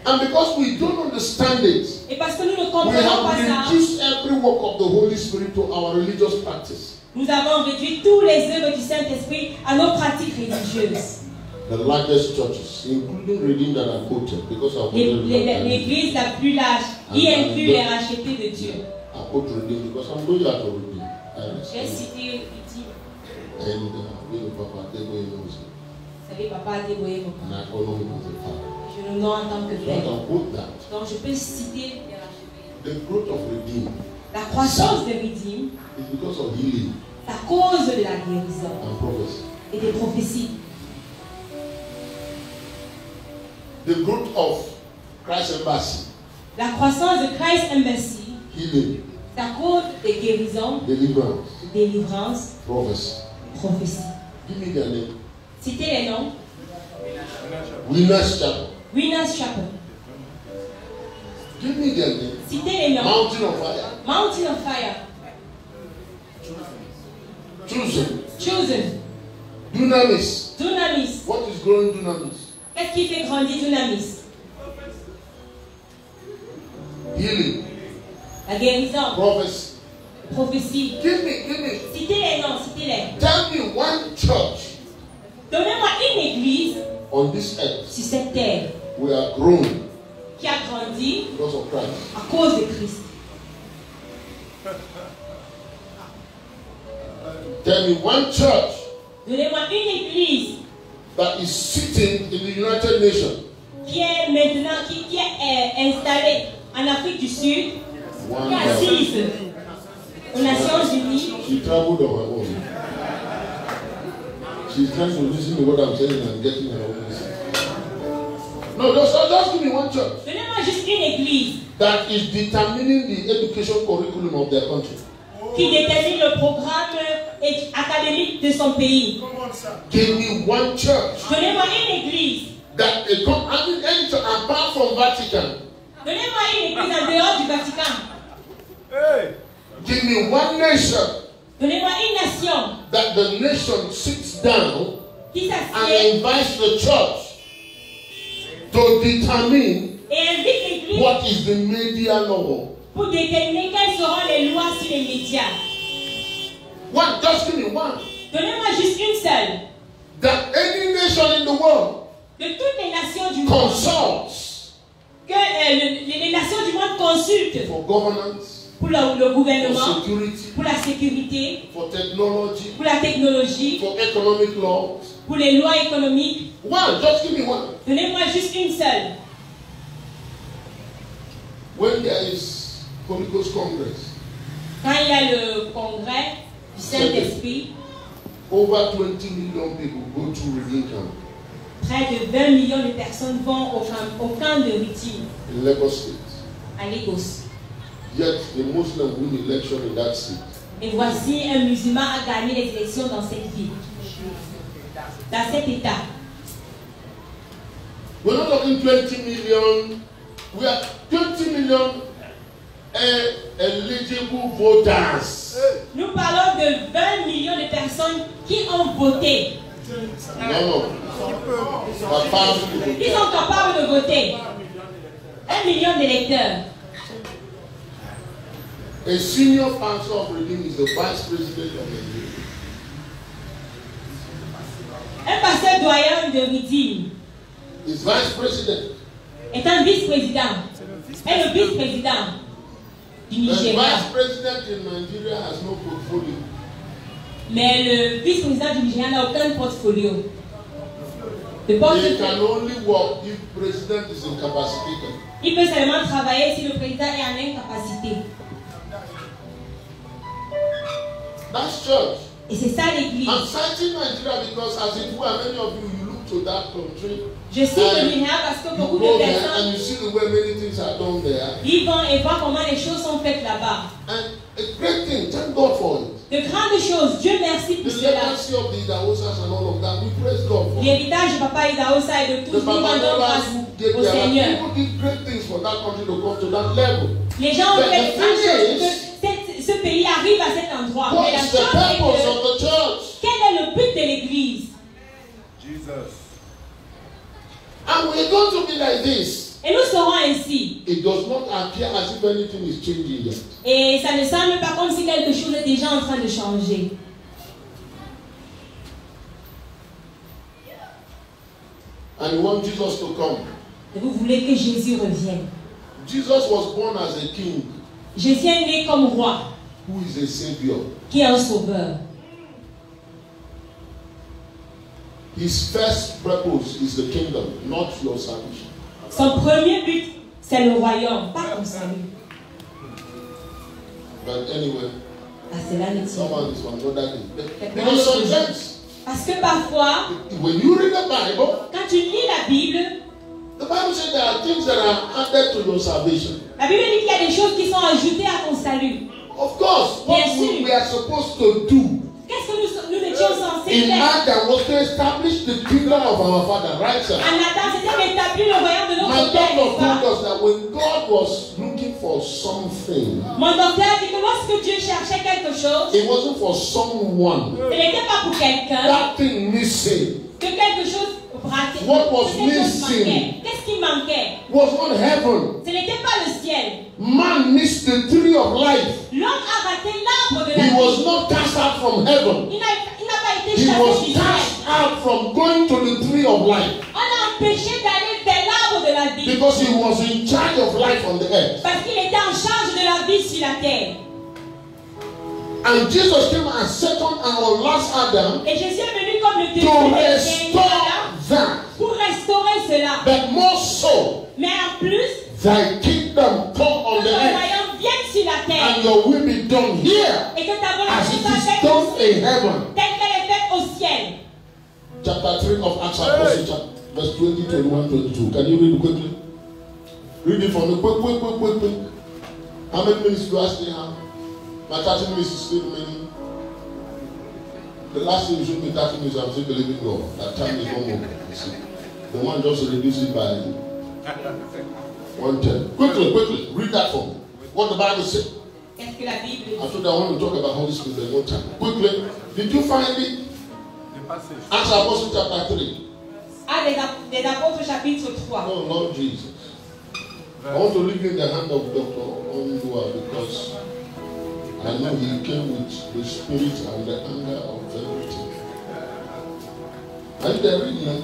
And because we don't understand it, Et parce que nous ne we comprenons pas have ça, reduced every work of the Holy Spirit to our religious practice. nous avons réduit tous les œuvres du Saint-Esprit à nos pratiques religieuses. The largest churches, including Redeem that are quoted, because I L'église la plus large, y inclut les rachetés de Dieu. I quote Redeem because I'm going out to Redeem. J'ai cité Redeem. And Papa Debo knows it. Vous savez, papa a dévoyé mon And père. I honor him as a father. Je le nomme en tant que So I père. can quote that. Donc je peux citer les rachetés. The growth of Redeem La croissance de Redeem, is because of healing c'est à cause de la guérison and prophecy. et des prophéties. The growth of Christ Embassy, La croissance de Christ Embassy, healing, c'est à cause des guérisons, deliverance, délivrance, prophecy. prophéties. Give me their name. Citez les noms. Winners Chapel. Winners Chapel. Give me their name. Citez les noms. Mountain of Fire. Mountain of Fire. Chosen. Chosen. Dunamis. Dunamis. What is growing Dunamis? Qu'est-ce qui fait grandir Dunamis? Healing. La guérison. Prophecy. Prophétie. Give me. Citez les noms, citez-les. Tell me one church Donnez-moi une église on this earth sur cette terre we are grown qui a grandi because of Christ. à cause de Christ. Tell me one church Donnez-moi une église that is sitting in the United Nations. qui est maintenant, qui est installée en Afrique du Sud, qui est assise aux Nations Unies. She traveled on her own. She's trying to listen to what I'm saying and getting her own listen. No, just give me one church Donnez-moi juste une église that is determining the education curriculum of their country. qui détermine le programme académique de son pays. Give me one church Donnez-moi une église. that apart from Vatican. Donnez-moi une église en dehors du Vatican. Hey. Give me one nation Donnez-moi une nation that the nation sits down qui and s'assied invites the church to determine et invite l'église what is the media law. pour déterminer quelles seront les lois sur les médias. One, just give me one. Donnez-moi juste une seule. That any nation in the world De toutes les nations du monde, consults que les nations du monde consultent for governance, pour le gouvernement, for security, pour la sécurité, for technology, pour la technologie, for economic laws. pour les lois économiques. One, just give me one. Donnez-moi juste une seule. When there is Holy Ghost Congress, Quand il y a le congrès du Saint-Esprit, over 20 million people go to Redeem Camp près de 20 millions de personnes vont au camp de Redeem in Lagos State. à Lagos. Yet the Muslim win election in that state. Et voici un musulman a gagné les élections dans cette ville, dans cet état. We're not talking 20 million. We are 20 million eligible voters. Nous parlons de 20 millions de personnes qui ont voté. No. Ils sont capables de voter. 1 million d'électeurs. A senior pastor of Redeem is the vice president of Nigeria. Un pasteur doyen de Redeem Is vice president. est un vice-président. Est le vice-président du The Nigeria. vice president in Nigeria has no portfolio. Mais le vice-président du Nigeria n'a aucun portfolio. Le He portfolio, can only work if president is incapacitated. il peut seulement travailler si le président est en incapacité. That's church. Et c'est ça l'église. I'm citing Nigeria because as it were, many of you look to that country. Je cite le Nigeria parce que You beaucoup go de there personnes and you see the way many things are done there. y vont et voient comment les choses sont faites là-bas. And a great thing, thank God for it. De grandes choses. Dieu merci pour The cela. legacy of the Idaosas and all of that, we praise God for it. L'héritage de Papa Idaosa et de The tous, nous rendons grâce Babadolas who gave au their life, Seigneur. people did great things for that country to come to that level. Les gens ont But fait the grandes thing choses is, pour que ce pays arrive à cet endroit. what Mais la is the chose est purpose que, of the church? quel est le but de l'église? Jesus. And we're going to be like this. Et nous serons ainsi. It does not appear as if anything is changing yet. Et ça ne semble pas comme si quelque chose est déjà en train de changer. And you want Jesus to come. Et vous voulez que Jésus revienne. Jesus was born as a king Jésus est né comme roi, who is a savior. qui est un sauveur. His first purpose is the kingdom, not your salvation. Son premier but, c'est le royaume, pas comme salut. But anyway, Ah, cela ne tient pas. someone is from another day. Because sometimes, Parce que parfois, when you read the Bible, quand tu lis la Bible says there are things that are added to your salvation. dit qu'il y a des choses qui sont ajoutées à ton salut. Of course, what Bien sûr. we are supposed to do Qu'est-ce Qu'est-ce que nous étions censés In faire? Adam was to establish the kingdom of our Father, right, sir? En Adam, c'était d'établir le royaume de My notre Père, doctor n'est-ce pas? told us that when God was looking for something, Mon docteur dit que lorsque Dieu cherchait quelque chose, it wasn't for someone. ce n'était pas pour quelqu'un, That thing missing que quelque chose braquait. What was Quelque chose missing? manquait. Qu'est-ce qui manquait? was not heaven. Ce n'était pas le ciel. Man missed the tree of life. L'homme a raté l'arbre de la He vie. was not cast out from heaven. Il n'a pas été He chassé was du cast ciel. out from going to the tree of life On l'a empêché d'aller vers l'arbre de la vie. because he was in charge of life on the earth. Parce qu'il était en charge de la vie sur la terre. And Jesus came as second and our last Adam Et Jésus est venu comme le to dernier restore Adam that. pour restaurer cela. But more so, Mais en plus, thy kingdom come on que the ton earth royaume vienne sur la and terre. your will be done here Et que ta as volonté it soit is faite done ici, in heaven. telle qu'elle est faite au ciel. Chapter 3 of Acts Apostles, verse 20, 21, 22. Can you read it quickly? Read it for me. Quick. How many minutes do I still have? My 30 minutes is still remaining. The last thing you should be 30 minutes, I'm still believing God. That time is no more. You see. The one just reduce it by 110. Quickly. Read that for me. What the Bible said. Qu'est-ce que la Bible dit? After that, I want to talk about Holy Spirit in no time. Quickly. Did you find it? Acts Apostles chapter 3. Des Apôtres chapitre 3. Oh, Lord Jesus. I want to leave you in the hand of Dr. Ondua because I know he came with the spirit and the anger of everything. Are you there reading now?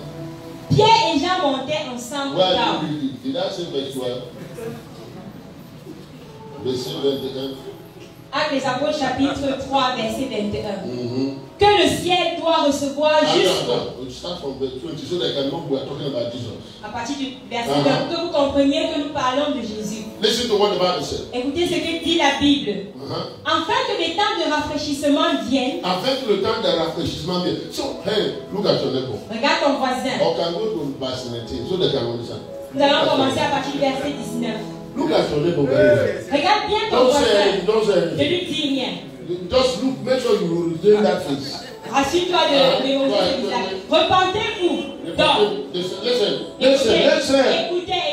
Pierre et Jean montaient ensemble. Where are you reading? Did I say verse 12? Verset 21. Actes des Apôtres chapitre 3 verset 21. Mm-hmm. Que le ciel doit recevoir jusqu'au... We'll start from verse 20 so they can know we are talking about Jesus. À partir du verset 20, que vous compreniez que nous parlons de Jésus. Listen to what the Bible said. Écoutez ce que dit la Bible. Afin que les temps de rafraîchissement viennent. Afin que le temps de rafraîchissement vienne. So, hey, look at your neighbor. Regarde ton voisin. Or can go to verse 19 so they can understand. Nous allons commencer à partir du verset 19. Look at your neighbor very well. Regarde bien ton voisin. Don't say Ne lui dis rien. Just look, make sure you retain that face. Rassure-toi de ce visage. Repentez-vous. Donc, Listen.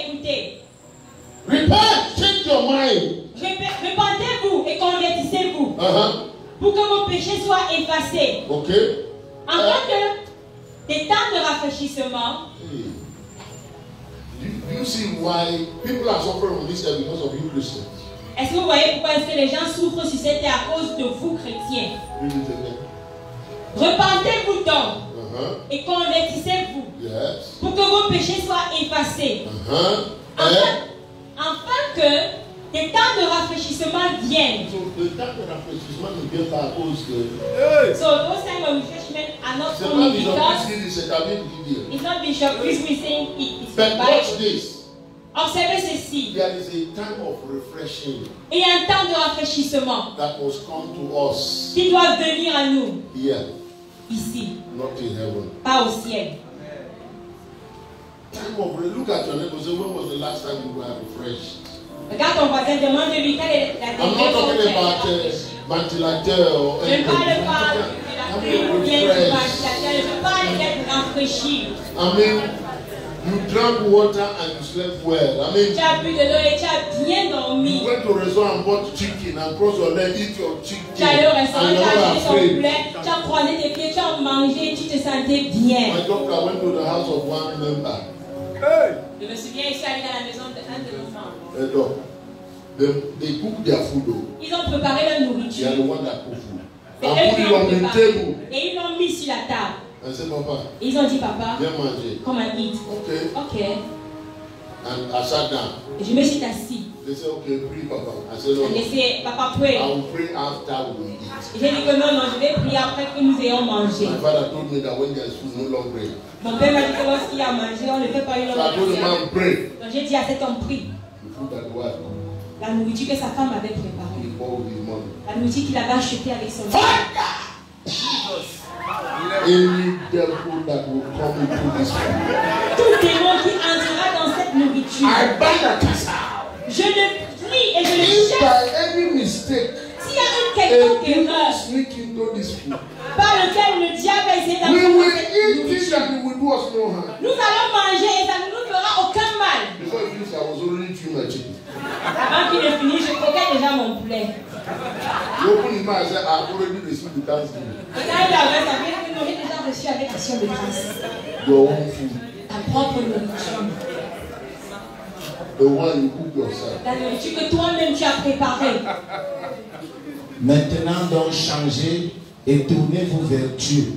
écoutez. Repent, change your mind. Repentez-vous et convertissez-vous. Pour que vos péchés soient effacés. Okay. Afin que des temps de rafraîchissement. Do you see why people are suffering on this earth because of you Christians? Est-ce que vous voyez pourquoi est-ce que les gens souffrent sur cette terre à cause de vous chrétiens? Repentez-vous donc et convertissez-vous pour que vos péchés soient effacés. Afin que des temps de rafraîchissement viennent. So those time of refreshment are not only because it's not Bishop Chris we saying it's but watch this. Observez ceci. There is a time of refreshing. Il y a un temps de rafraîchissement that must come to us qui doit venir à nous here, ici, not in heaven. pas au ciel. Time of look at your neighbor. Say, when was the last time you were refreshed? Regarde ton voisin, demande-lui quelle est la I'm not talking about ventilateur or je ne parle pas de la pluie ou bien du ventilateur, je parle d'être rafraîchi. I mean, you drank water and you slept well. I mean, Tu as bu de l'eau et tu as bien dormi. you went to a restaurant and bought chicken and cross your leg, eat your chicken, Tu es allé au restaurant, and tu you're as not acheté son afraid. poulet, tu as croisé tes pieds, tu as mangé, tu te sentais bien. My doctor went to the house of one member. Je me souviens, je suis allé dans la maison d'un de nos membres. And they cook their food. Though. Ils ont préparé leur They nourriture. are the one that cook food. C'est And eux put qui it l'ont on the préparé. table. Et ils l'ont mis sur la table. I said, Papa, Et ils ont dit, papa, viens manger. come and eat. Okay. Ok. And I sat down. Et je me suis assis. They said, okay, pray, Papa. I said, no, J'ai laissé papa pray. I will pray after we eat. J'ai dit que non, je vais prier après que nous ayons mangé. My father told me that when there is food, no long pray. Mon père m'a dit que lorsqu'il y a mangé, on ne fait pas une So I told the longue man, pray. Donc j'ai dit à cet homme, prie. The food that the wife cooked La nourriture que sa femme avait préparée. before his money. La nourriture qu'il avait achetée avec son Any devil that will come into this family, tout démon qui entrera dans cette nourriture, I bind that cast out. je le prie et je le If chasse. by any mistake S'il y a quelconque erreur sneak into this food. par lequel le diable a essayé We will d'apporter eat things and it will do us no harm. nous allons manger et ça ne nous fera aucun mal. Before you finish, I was already chewing my chicken. Avant qu'il ne finisse, je croquais déjà mon poulet. You open his mouth and say, I've already received the thanksgiving. Et quand il a ouvert sa bouche, il m'aurait déjà reçu avec action de grâce. Your own food. Ta propre nourriture. The one you cook yourself. La nourriture que toi-même tu as préparée. Maintenant donc changez et tournez-vous vers Dieu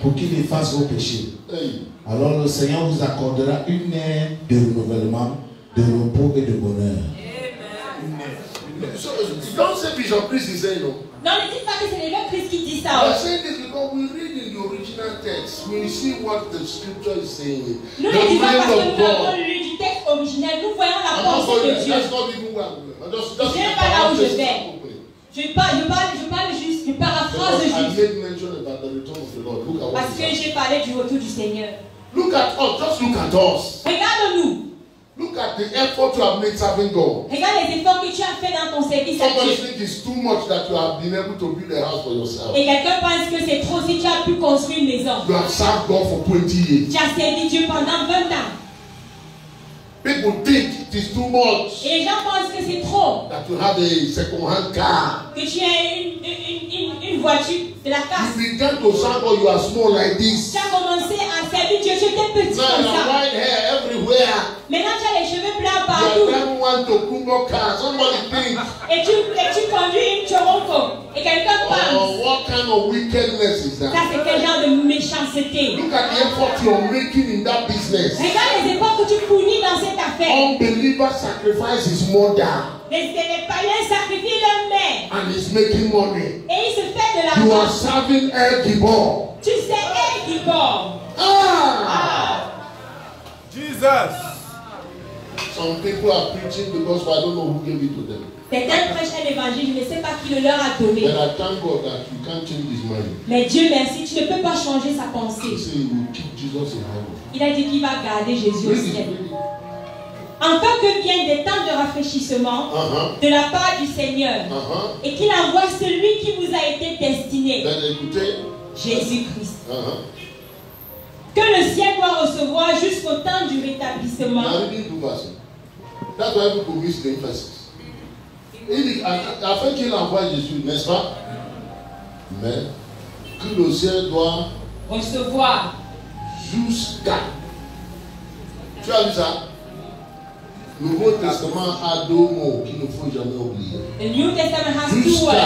pour qu'il efface vos péchés. Hey. Alors le Seigneur vous accordera une ère de renouvellement, de repos et de bonheur. So, don't say Bishop Chris is saying no. Non, ne dites pas que c'est l'évêque Christ qui dit We ça. are saying this because we read in the original text. We see what the scripture is saying. Nous The ne disons pas mind parce que of nous avons God. lu du texte originel, nous voyons la I'm not pensée going de there. Dieu. That's not even where I'm going. Just Je ne vais pas là où je vais. open. Je parle juste, je paraphrase Because I juste. made mention about the return of the Lord. Look at what Parce he que said. j'ai parlé du retour du Seigneur. Look at us. Just look at us. Regarde-nous. Look at the effort you have made serving God. Regarde les efforts que tu as fait dans ton service à Somebody Dieu. think it's too much that you have been able to build a house for yourself. Et quelqu'un pense que c'est trop si tu as pu construire une maison. You have served God for 20 years. Tu as servi Dieu pendant 20 ans. People think it is too much Et les gens pensent que c'est trop. that you have a second-hand car. Que tu aies une voiture de la casse. You began to serve God, you are small like this. Tu as commencé à servir Dieu, tu étais petit Now comme you have ça. white hair everywhere. Maintenant tu as les cheveux blancs You are partout. driving one Tokumbo car. Somebody think, Et tu conduis une Choronco. Et quelqu'un pense. oh, what kind of wickedness is Ça that? c'est quel genre de méchanceté. Look at the effort you are making in that business. Regarde les efforts que tu fournis dans cette affaire. Unbeliever sacrifice his mother Les païens sacrifient leur mère. and is making money. Et il se fait de You are l'argent. serving El Gibor. Tu sais, elle qui porte. Ah! Jesus. Some people are preaching because I don't know who gave it to them. Certains prêchent un évangile, je ne sais pas qui le leur a donné. But I thank God that you can't change his mind. Mais Dieu merci, tu ne peux pas changer sa He pensée. said he will keep Jesus in heaven. Il a dit qu'il va garder Jésus au Read it, ciel. read it. Enfin que viennent des temps de rafraîchissement de la part du Seigneur et qu'il envoie celui qui vous a été destiné, Ben écoutez. Jésus-Christ. Que le ciel doit recevoir jusqu'au temps du rétablissement. Now reading two verses. That's why people miss the emphasis. Afin qu'il envoie Jésus, n'est-ce pas? Mais que le ciel doit Recevoir. jusqu'à. Tu as lu ça? Le Nouveau Testament a deux mots qu'il ne faut jamais oublier. The New Testament has two Jusqu'à. words.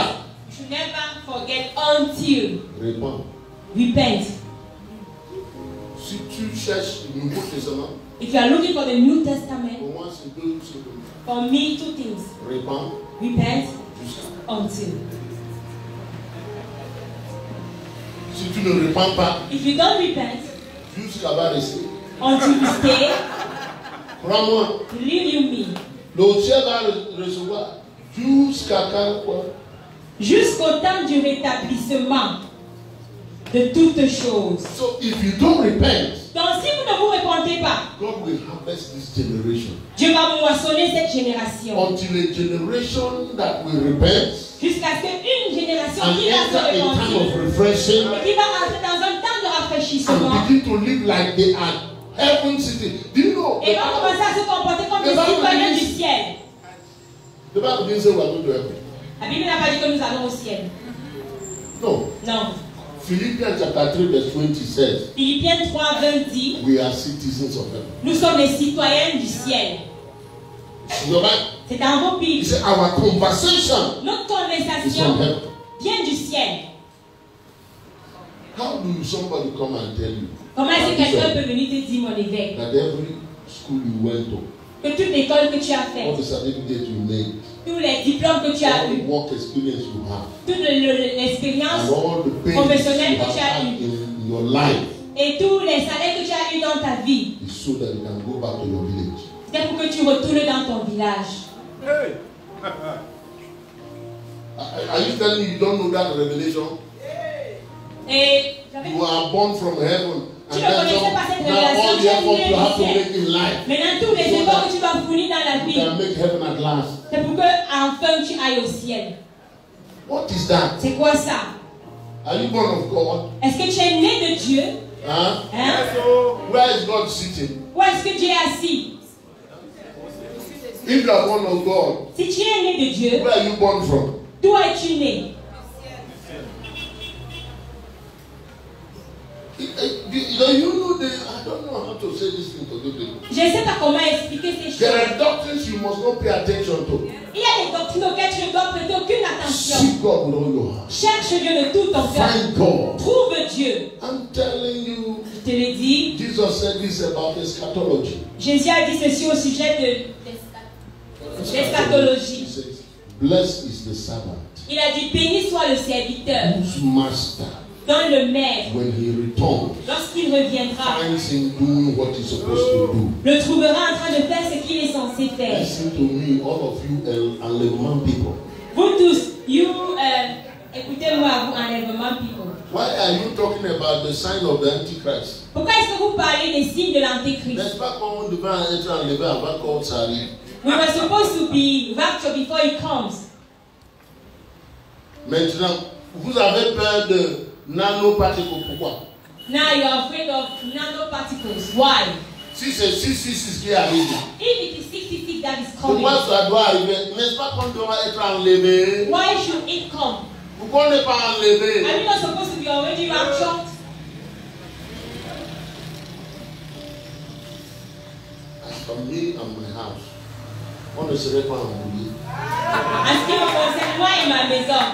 You should never forget until. Réponds. Repent. Si tu cherches le Nouveau Testament, If you are looking for the New Testament, pour moi c'est deux secondes. for me, two things. Réponds Repent, jusqu'à. until. Si tu ne répands pas, If you don't repent, jusqu'à va rester. until you stay, Crois-moi, believe you me, le ciel va recevoir jusqu'à quand quoi? jusqu'au temps du rétablissement de toutes choses. So if you don't repent, Donc si vous ne vous repentez pas, God will harvest this generation. Dieu va moissonner cette génération. Until a generation that will repent Jusqu'à ce qu'une génération and qui va se enter a time repentir of refreshing et qui va entrer dans un temps de rafraîchissement and begin to live like they are heaven city. Do you know? et va commencer à se comporter comme des citoyens du ciel. The Bible didn't say we are going to heaven. La Bible n'a pas dit que nous allons au ciel. No. Non. Philippians chapter 3 verse 20 says Philippiens 3:20 dit, we are citizens of heaven. nous sommes les citoyens du ciel. You know that? C'est dans vos He Bibles. said our conversation Notre is from conversation heaven. vient du ciel. How do somebody come and tell you Comment est-ce que quelqu'un peut venir te dire, mon évêque, that every school you went to, que toute l'école que tu as all faite, the certificates you made, tous les diplômes que tu as all the eus, work experience you have, toute l'expérience and all the pain professionnelle you que tu as have had eue in your life et tous les salaires que tu as eus dans ta vie, is so that you can go back to your village. c'est pour que tu retournes dans ton village. Hey. Are you telling me you don't know that revelation? Et You are born from heaven. Tu And ne then connaissais pas cette now all révélation, the tu es effort né you have to du ciel. make in life, Maintenant, tous les efforts que tu vas fournir dans la you vie, can make heaven at last. c'est pour que enfin tu ailles au ciel. What is that? C'est quoi ça? Are you born of God? Est-ce que tu es né de Dieu? Huh? Hein? Where is God sitting? Où est-ce que Dieu est assis? If you are born of God, Si tu es né de Dieu, where are you born from? d'où es-tu né? You know I don't know how to say this thing to people. Je ne sais pas comment expliquer ces choses. There are doctrines you must not pay attention to. Il y a des doctrines auxquelles tu ne dois prêter aucune attention. Seek God with all your heart. Cherche Dieu de tout ton cœur. Find God. Trouve Dieu. I'm telling you, Je te l'ai dit. Jesus said this about eschatology. Jésus a dit ceci au sujet de l'eschatologie. He says, blessed is the servant Il a dit, béni soit le serviteur whose master, dans le maître, when he returns, lorsqu'il reviendra, finds him doing what he's supposed to do. le trouvera en train de faire ce qu'il est censé faire. Listen to me, all of you enlèvement people. Vous tous, écoutez-moi, vous enlèvement people. Why are you talking about the sign of the Antichrist? Pourquoi est-ce que vous parlez des signes de l'Antéchrist? N'est-ce pas qu'on devait être enlevé avant qu'on s'arrive? We were supposed to be raptured before he comes. Maintenant, vous avez peur de nanoparticles. Pourquoi? Now you are afraid of nanoparticles. Why? Si c'est 666 qui arrive, If it is 66 that is coming, pourquoi ça doit arriver? N'est-ce pas qu'on doit être enlevé? why should it come? Pourquoi on n'est pas enlevé? Are you not supposed to be already raptured? As for me and my house, on ne serait pas embrouillé. En ce qui me concerne, moi et ma maison,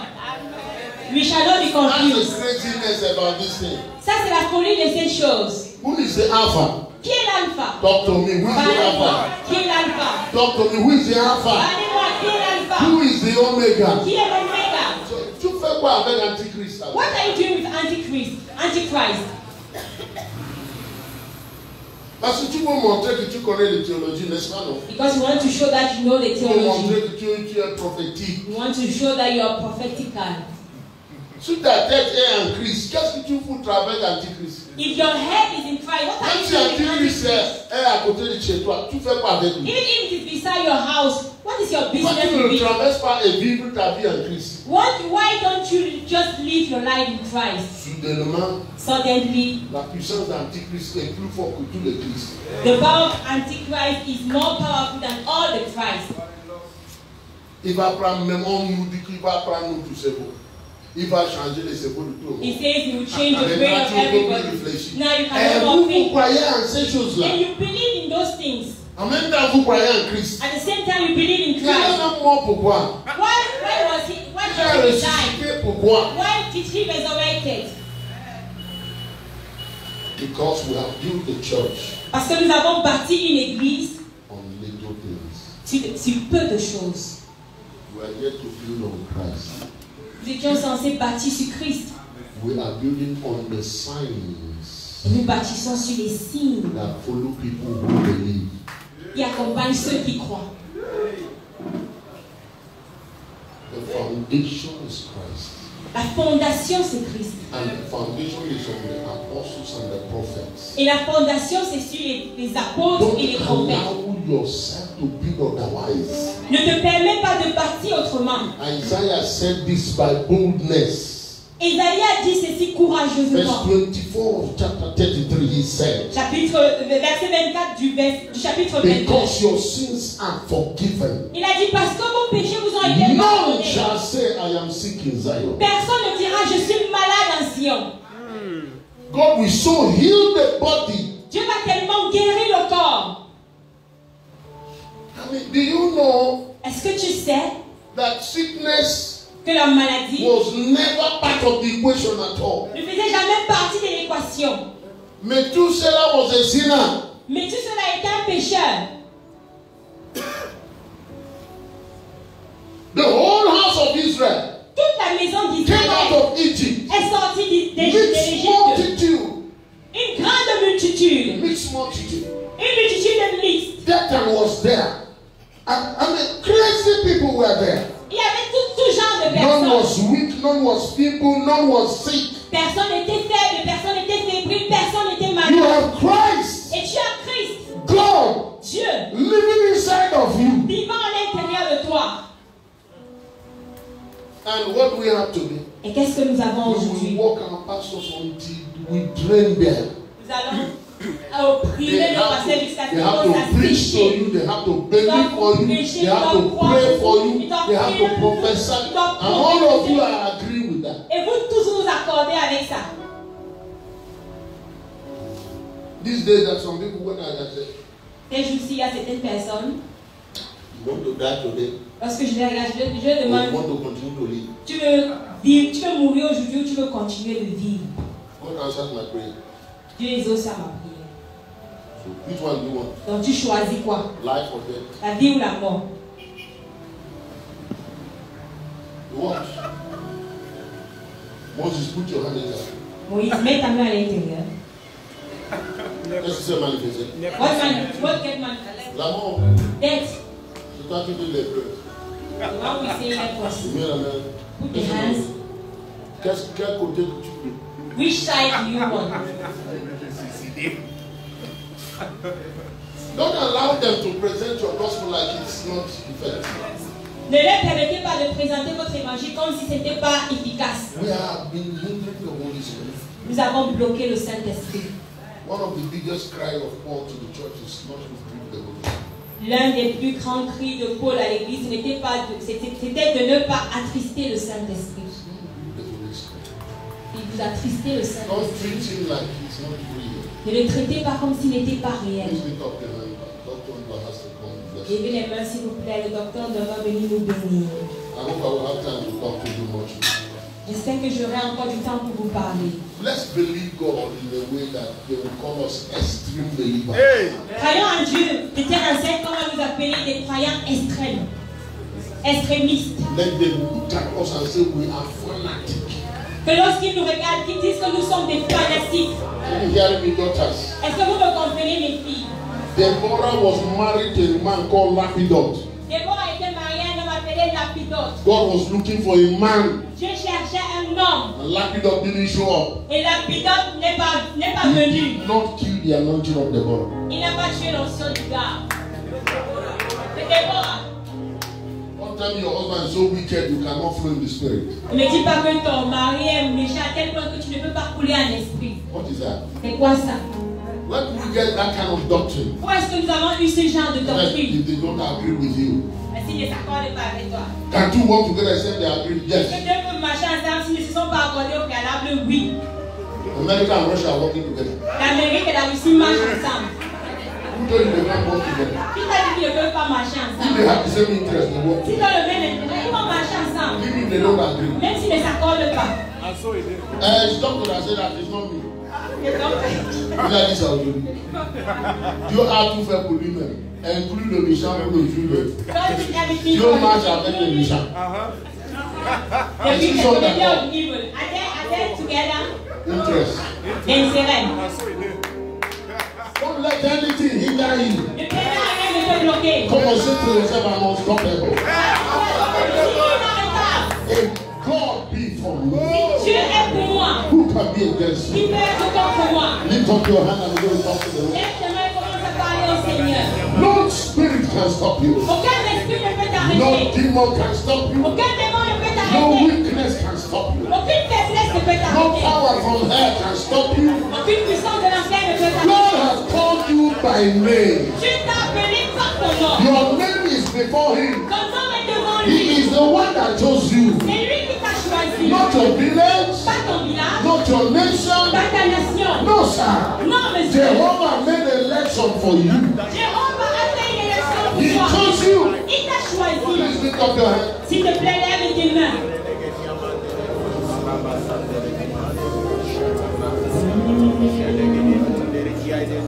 we shall not be That's confused. the craziness about this thing. Ça, c'est la folie de ces choses. Who is the Alpha? Qui est l'alpha? Talk to me. Who is the Parlez-moi. Alpha? Qui est l'alpha? Talk to me. Who is the Alpha? Parlez-moi. Qui est l'alpha? Who is the Omega? Qui est l'oméga? Tu fais quoi avec Antichrist? là? What are you doing with Antichrist? Parce que tu veux montrer que tu connais les théologies, n'est-ce pas, non? Because you want to show that you know the Tu veux montrer theology. que tu es prophétique. You want to show that you are prophetical. Si ta tête est en Christ, qu'est-ce que tu fous avec Antichrist? If your head is in Christ, what are Même you si doing with Antichrist Antichrist? est à côté de chez toi, tu fais quoi avec lui? Even if it is beside your house, what is your Pourquoi business tu ne with it? traverses pas et vivre ta vie en Christ? Why don't you just live your life in Christ? Soudainement, Suddenly, la puissance d'Antichrist est plus forte que tous les Christ. the power of Antichrist is more powerful than all the Christ. Il va prendre, même on nous dit qu'il va prendre nous tous ces mots. Il va changer les cerveaux de tout le He monde. says he will change the Maintenant, brain of tu ne peux plus everybody. réfléchir. Now you Et can no vous, more vous think. croyez en ces choses-là. And you believe in those things. En même temps, vous croyez en Christ. At the same time, you believe in Il est Christ. même mort pourquoi? Why Il a did he die? ressuscité pourquoi? Why did he resurrected? Because we have built the church Parce que nous avons bâti une église on little things. sur peu de choses. We are yet to build on Christ. Nous étions censés bâtir sur Christ. We are building on the signs Et nous bâtissons sur les signes that follow people who believe. qui accompagnent ceux qui croient. The foundation is Christ. La fondation, c'est Christ. And the foundation is on the apostles and the prophets. Et la fondation, c'est sur les apôtres et les Don't prophètes. allow yourself to build otherwise. Ne te permets pas de bâtir autrement. Isaiah said this by boldness. Isaïe a dit ceci Verse courageusement. 24 of chapter 33, he said, Verset 24 du chapitre 22. because your sins are forgiven, Il a dit parce que vos péchés vous ont été none pardonnés. shall say, I am sick in Zion. Personne ne dira je suis malade en Sion. God will so heal the body. Dieu va tellement guérir le corps. I mean, do you know Est-ce que tu sais that sickness que la maladie was never part of the equation at all? ne faisait jamais partie de l'équation? Methuselah was a sinner. Mais tout cela était un pécheur. The whole house of Israel Toute la maison came out d'Israël of Egypt. est sortie Mixed d'Égypte. multitude. Une grande multitude. Mixed multitude. Une multitude mixte. Satan was there. I mean, crazy people were there. Il y avait tout genre de None personnes. was weak, none was feeble, none was sick. Personne n'était faible, personne n'était fébrile, personne n'était You malade. have Christ, Et tu as Christ, God, Dieu, living inside of you. vivant à l'intérieur de toi. And what we have today, Et qu'est-ce que nous avons we will aujourd'hui? walk our pastors until we drain them. Nous allons prier They le pasteur jusqu'à ce they qu'il have commence à to preach to sécher. you, they have to believe for you, they have to pray for you, they have to prophesy. And all of you are agreeing with that. Et vous tous vous accordez avec ça. These days, there are some people when I say, Ces jours-ci, il y a certaines personnes, you want to die today, lorsque je les regarde, je or you demande, want to continue to live? tu veux vivre, tu veux mourir aujourd'hui ou tu veux continuer de vivre? God answers my prayer. Dieu exauce à ma prière. So which one do you want? Donc tu choisis quoi? Life or death? La vie ou la mort? What? Moses, put your hand in there. Moïse, mets ta main à l'intérieur. Qu'est-ce que c'est manifesté? What get man? La mort. Death. C'est toi qui dis les preuves. Now we say let us Tu mets la main. put the hands. Quel côté tu peux? Which side do you want? Don't allow them to present your gospel like it's not effective. Ne leur permettez pas de présenter votre évangile comme si ce n'était pas efficace. We have been hindering the Holy Spirit. Nous avons bloqué le Saint-Esprit. One of the biggest cry of Paul to the church is not to preach the gospel. L'un des plus grands cris de Paul à l'Église n'était pas c'était de ne pas attrister le Saint-Esprit. The Holy Spirit. Il vous attristait le Don't Saint-Esprit. treat him like he's not real. Ne le traitez pas comme s'il n'était pas réel. Please lift up your hand. Dr. Mba has to come and bless you. Levez les mains s'il vous plaît. Le docteur va venir nous bénir. I hope I will have time to talk to you much. J'espère que j'aurai encore du temps pour vous parler. Let's believe God in a way that they will call us extreme believers. Hey. Croyons en Dieu. C'était ancien qu'on va nous appeler des croyants extrêmes. Extrémistes. Let them look at us and say we are fanatics. Que lorsqu'ils nous regardent, qu'ils disent que nous sommes des fanatiques. Can you hear me, daughters? Est-ce que vous me comprenez, mes filles? Deborah was married to a man called Lapidot. Déborah a été mariée à un homme appelé Lapidote. God was looking for a man, Dieu cherchait un homme. and Lapidot didn't show up. Et Lapidote n'est pas He venu. did not kill the anointing of Deborah. Il n'a pas tué l'onction du gars. C'est Déborah. One time your husband is so wicked you cannot flow in the spirit. Ne dis pas que ton mari est méchant à tel point que tu ne peux pas couler en esprit. What is that? C'est quoi ça? Where do we get that kind of doctrine? Pourquoi est-ce que nous avons eu ce genre de That doctrine? if they don't agree with you. Mais s'ils ne s'accordent pas avec toi. Can two work together except they agree? Est-ce que Yes. deux peuvent marcher ensemble s'ils ne se sont pas accordés au préalable? Oui. America and Russia are working together. L'Amérique et la Russie marchent ensemble. Who told you they can't work together? Qui t'a dit qu'ils ne peuvent pas marcher If ensemble? they have the same interest, they work Si together. dans le même intérêt, ils vont marcher ensemble. Even if they don't agree. Même s'ils ne s'accordent pas. And so it is. It's doctor that said that it's not me. Et donc, That is how you do. You have to fair women, include the mission who is you. God is everything. You match avec the mission. The wicked, the day of evil. Are they together? Interest. Intérêt. And so it is. Don't let anything hinder you. Ne peux pas rien de te bloquer. Come on, say to yourself, I'm unstoppable. If God be for me, Dieu est pour moi. who can be against Qui you? peut être contre moi? Lift up your hand and go and talk to the Lord. Lève tes mains et commence à parler au Seigneur. No spirit can stop you. Aucun esprit ne peut No t'arrêter. demon can stop you. Aucun démon ne peut No t'arrêter. weakness can stop you. Aucune faiblesse ne peut No t'arrêter. power from hell can stop you. Aucune puissance de l'enfer ne peut God t'arrêter. has called you by name. Dieu t'a appelé par ton nom. Your name is before Him. Ton nom est devant He lui. is the one that chose you. C'est lui qui t'a choisi. Not your village, Pas ton village, not your nation. pas ta nation. No, sir. Non, monsieur. Jehovah made election for you. Jéhovah a fait une élection He pour toi. chose you. Il t'a choisi. Please lift up your hand. S'il te plaît, lève tes mains.